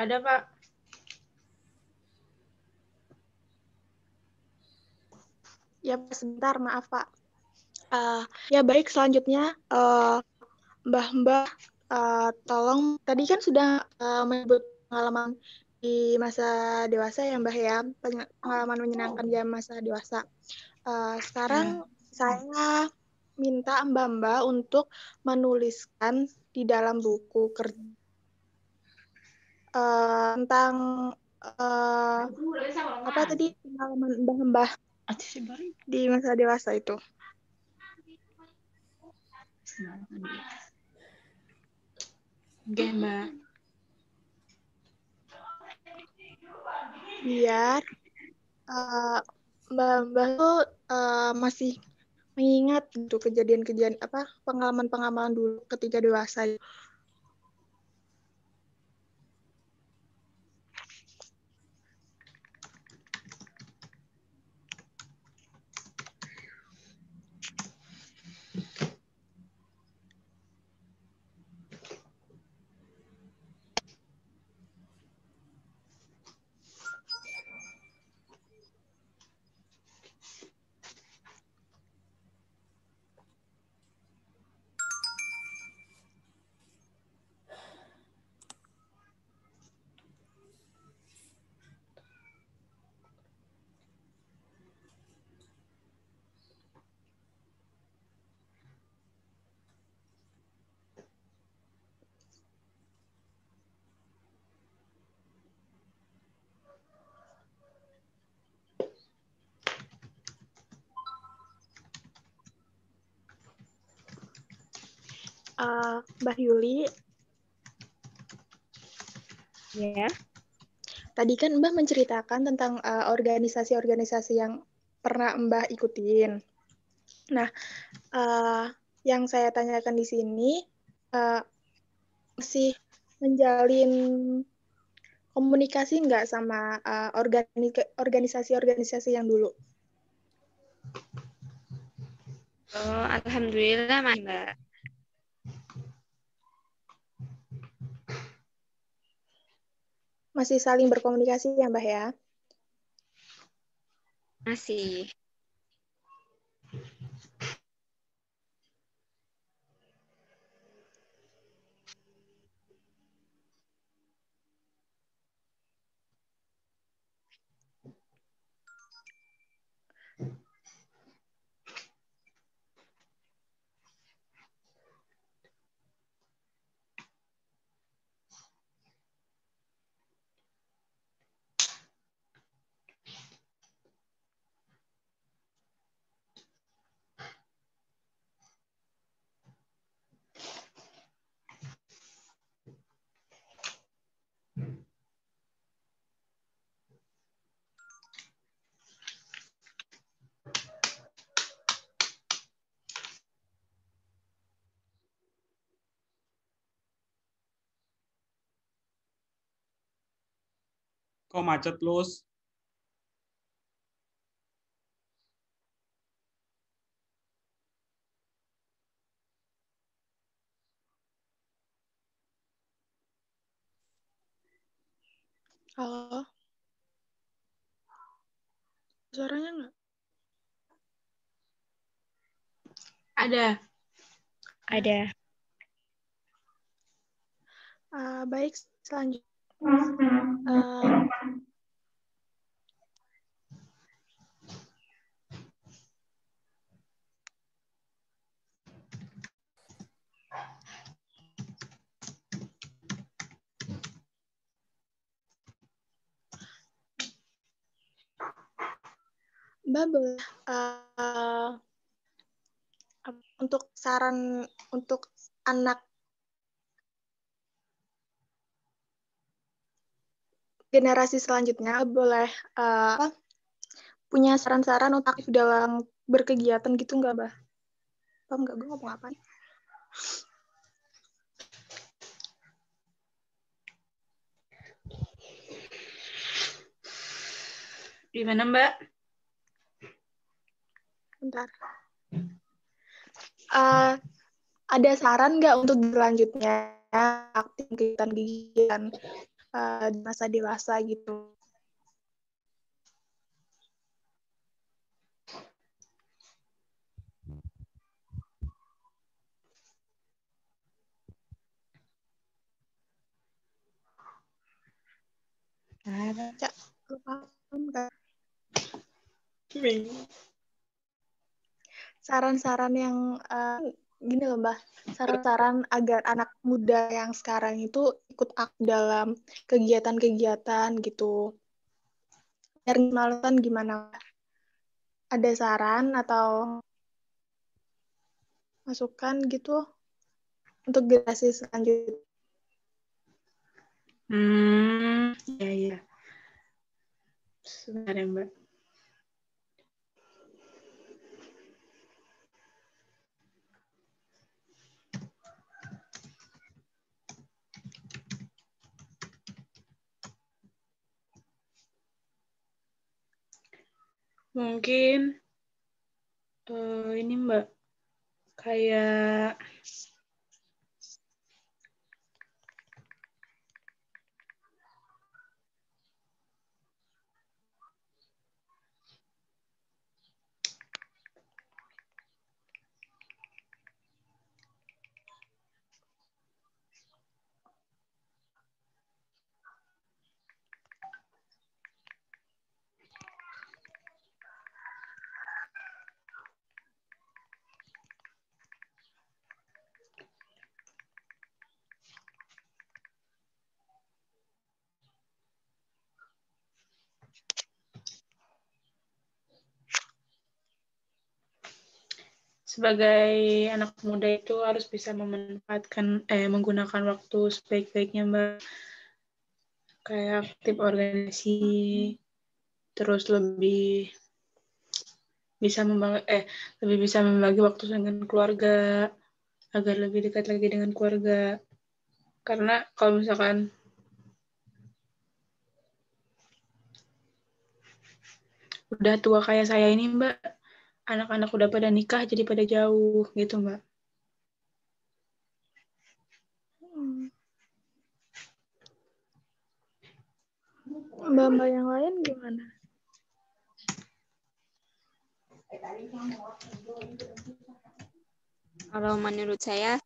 ada, Pak. Ya, sebentar, maaf, Pak. Ya, baik, selanjutnya Mbah, tolong, tadi kan sudah menyebut pengalaman di masa dewasa ya, Mbah ya, pengalaman menyenangkan di masa dewasa. Sekarang saya minta Mbak untuk menuliskan di dalam buku kerja tentang apa tadi pengalaman Mbah di masa dewasa itu. Oke, Mbak. Biar Mbak tuh masih mengingat gitu kejadian-kejadian pengalaman-pengalaman dulu ketika dewasa. Mbak Yuli, Ya. tadi kan Mbah menceritakan tentang organisasi-organisasi yang pernah Mbah ikutin. Nah, yang saya tanyakan di sini, masih menjalin komunikasi nggak sama organisasi-organisasi yang dulu? Oh, alhamdulillah, Mbak. Masih saling berkomunikasi ya, Mbah ya? Masih. Kok macet, Lus? Halo? Suaranya nggak? Ada. Ada. Baik, selanjutnya. Mbak boleh untuk saran untuk anak generasi selanjutnya, boleh punya saran-saran untuk aktif dalam berkegiatan gitu nggak, Mbak? Paham nggak gue ngomong apa? Gimana, Mbak? Bentar. Ada saran nggak untuk selanjutnya aktif kegiatan-kegiatan di masa dewasa gitu? Cak, lu paham nggak? Saran-saran yang gini loh, Mbak. Saran-saran agar anak muda yang sekarang itu ikut aktif dalam kegiatan-kegiatan gitu. Biar malesan gimana? Ada saran atau masukan gitu untuk generasi selanjutnya? Ya. Sebentar ya, Mbak. Mungkin ini Mbak, kayak sebagai anak muda itu harus bisa menggunakan waktu sebaik-baiknya, Mbak. Kayak aktif organisasi, terus lebih bisa membagi waktu dengan keluarga agar lebih dekat lagi dengan keluarga. Karena kalau misalkan udah tua kayak saya ini, Mbak, anak-anak udah pada nikah jadi pada jauh gitu, Mbak. Mbak-mbak yang lain gimana? Kalau menurut saya,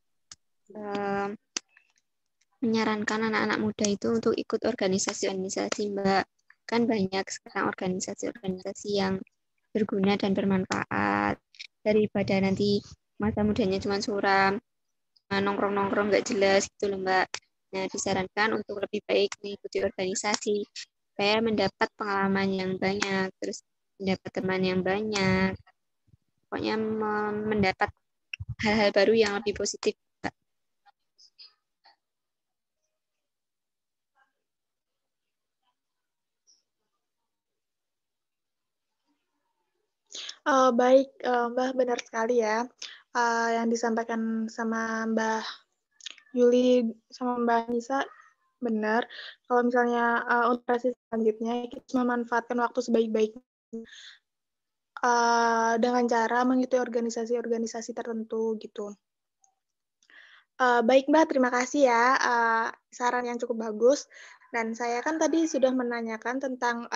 menyarankan anak-anak muda itu untuk ikut organisasi-organisasi, Mbak. Kan banyak sekarang organisasi-organisasi yang berguna dan bermanfaat. Daripada nanti masa mudanya cuma suram, nongkrong-nongkrong nggak jelas gitu loh, Mbak. Nah, disarankan untuk lebih baik mengikuti organisasi, supaya mendapat pengalaman yang banyak, terus mendapat teman yang banyak. Pokoknya mendapat hal-hal baru yang lebih positif. Baik, Mbak, benar sekali ya. Yang disampaikan sama Mbak Yuli sama Mbak Nisa benar. Kalau misalnya untuk sesi selanjutnya kita memanfaatkan waktu sebaik-baiknya dengan cara mengikuti organisasi-organisasi tertentu gitu. Baik Mbak, terima kasih ya saran yang cukup bagus. Dan saya kan tadi sudah menanyakan tentang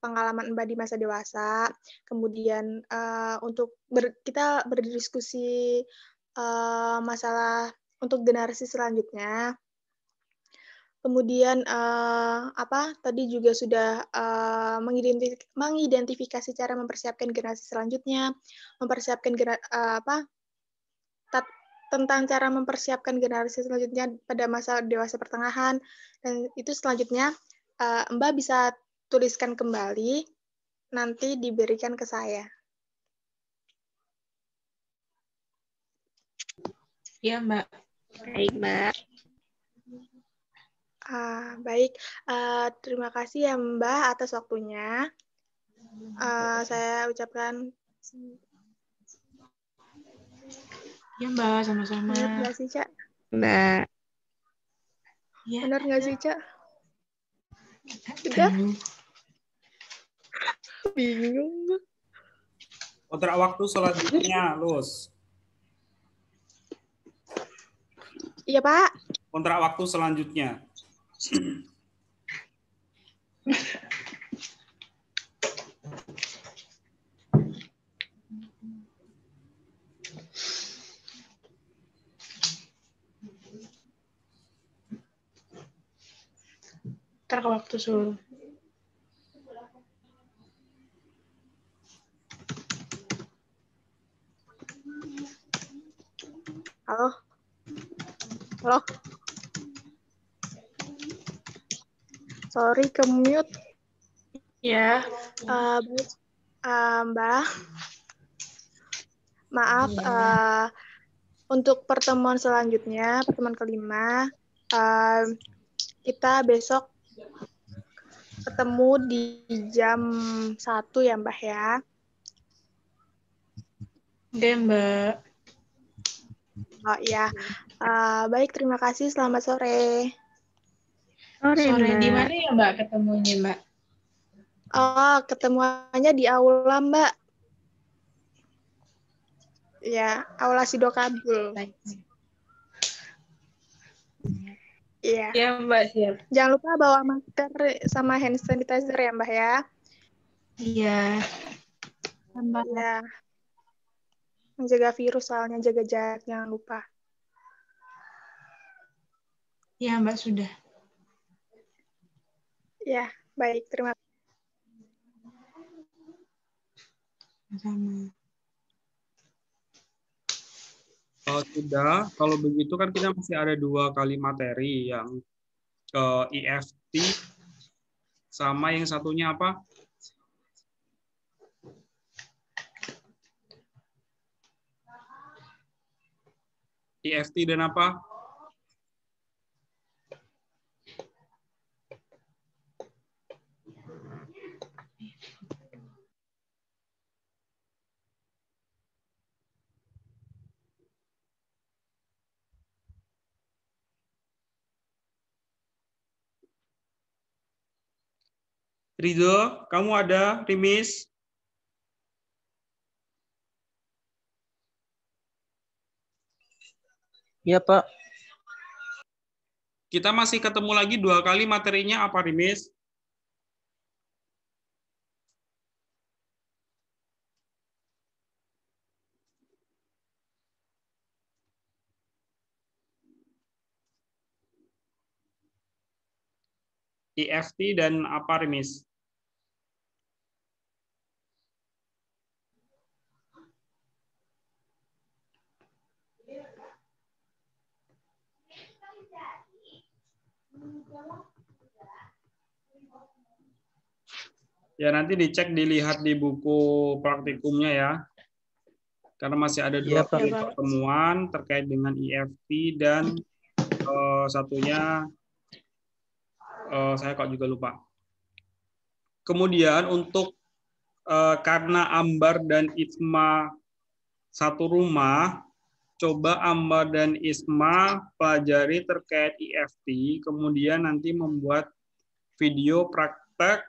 pengalaman Mbak di masa dewasa, kemudian untuk kita berdiskusi masalah untuk generasi selanjutnya. Kemudian tadi juga sudah mengidentifikasi cara mempersiapkan generasi selanjutnya, mempersiapkan tentang cara mempersiapkan generasi selanjutnya pada masa dewasa pertengahan, dan itu selanjutnya Mbak bisa tuliskan kembali, nanti diberikan ke saya. Iya, Mbak. Baik, Mbak. Baik, terima kasih ya Mbak atas waktunya. Saya ucapkan. Iya, Mbak, sama-sama. Benar nggak sih, Cak? Mbak. Ya. Benar nggak sih, Cak? Sudah? Bingung. Kontrak waktu selanjutnya, Lus. Iya, Pak. Kontrak waktu selanjutnya. Ntar ke waktu suruh. Halo? Halo? Sorry, ke-mute. Ya. Mbak. Maaf, untuk pertemuan selanjutnya, pertemuan kelima, kita besok ketemu di jam 1 ya, Mbak ya. Oke, Mbak. Oh iya, baik, terima kasih. Selamat sore. Sore di mana ya, Mbak, ketemunya, Mbak? Oh, ketemuannya di aula, Mbak. Ya, aula Sido Kabul. Iya. Iya, Mbak, siap. Jangan lupa bawa masker sama hand sanitizer ya, Mbak ya. Iya. Mbak. Ya. Menjaga virus soalnya, jaga jarak, jangan lupa. Iya, Mbak, sudah. Ya, baik. Terima kasih. Sama. Sudah, kalau begitu kan kita masih ada 2 kali materi, yang ke IFT sama yang satunya apa? EFT dan apa? Ridho, kamu ada? Rimis? Iya, Pak. Kita masih ketemu lagi 2 kali materinya apa, Rimis? EFT dan apa, Rimis? Ya, nanti dicek, dilihat di buku praktikumnya ya. Karena masih ada 2 kali pertemuan terkait dengan EFT dan satunya saya kok juga lupa. Kemudian untuk karena Ambar dan Isma satu rumah, coba Ambar dan Isma pelajari terkait EFT, kemudian nanti membuat video praktek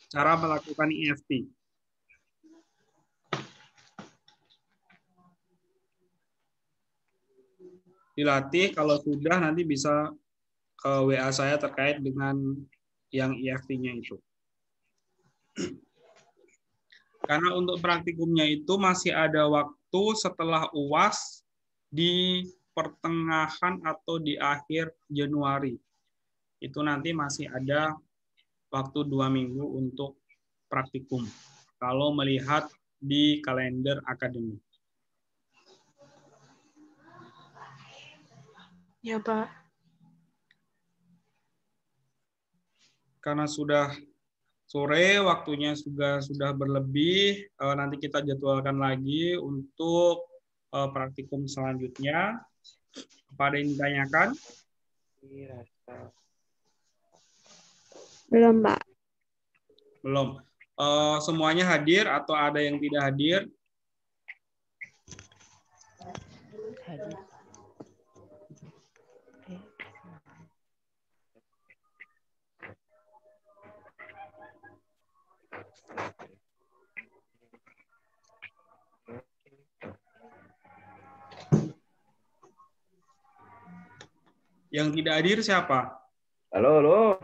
cara melakukan EFT. Dilatih, kalau sudah nanti bisa ke WA saya terkait dengan yang EFT-nya itu. Karena untuk praktikumnya itu masih ada waktu setelah UAS di pertengahan atau di akhir Januari. Itu nanti masih ada waktu 2 minggu untuk praktikum. Kalau melihat di kalender akademik. Ya, Pak. Karena sudah sore, waktunya sudah berlebih, nanti kita jadwalkan lagi untuk praktikum selanjutnya. Apa ada yang ditanyakan? Belum, Pak. Belum. Semuanya hadir atau ada yang tidak hadir? Hadir. Yang tidak hadir siapa? Halo.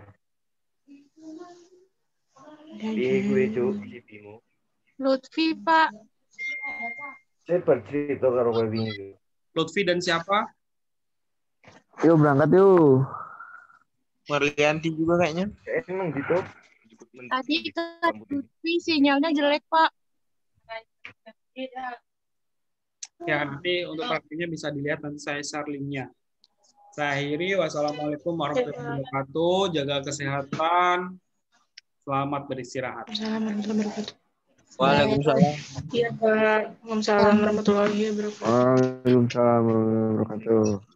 Di gue si Bimo. Lutfi, Pak. Saya bercerita karo kowe wingi. Lutfi dan siapa? Yuk berangkat yuk. Marlianti juga kayaknya. Emang gitu. Tadi Lutfi sinyalnya jelek, Pak. Ya, nanti untuk praktiknya bisa dilihat, nanti saya share linknya. Saya akhiri. Wassalamualaikum warahmatullahi wabarakatuh. Jaga kesehatan. Selamat beristirahat. Waalaikumsalam. Iya, Pak. Waalaikumsalam warahmatullahi wabarakatuh. Waalaikumsalam warahmatullahi wabarakatuh.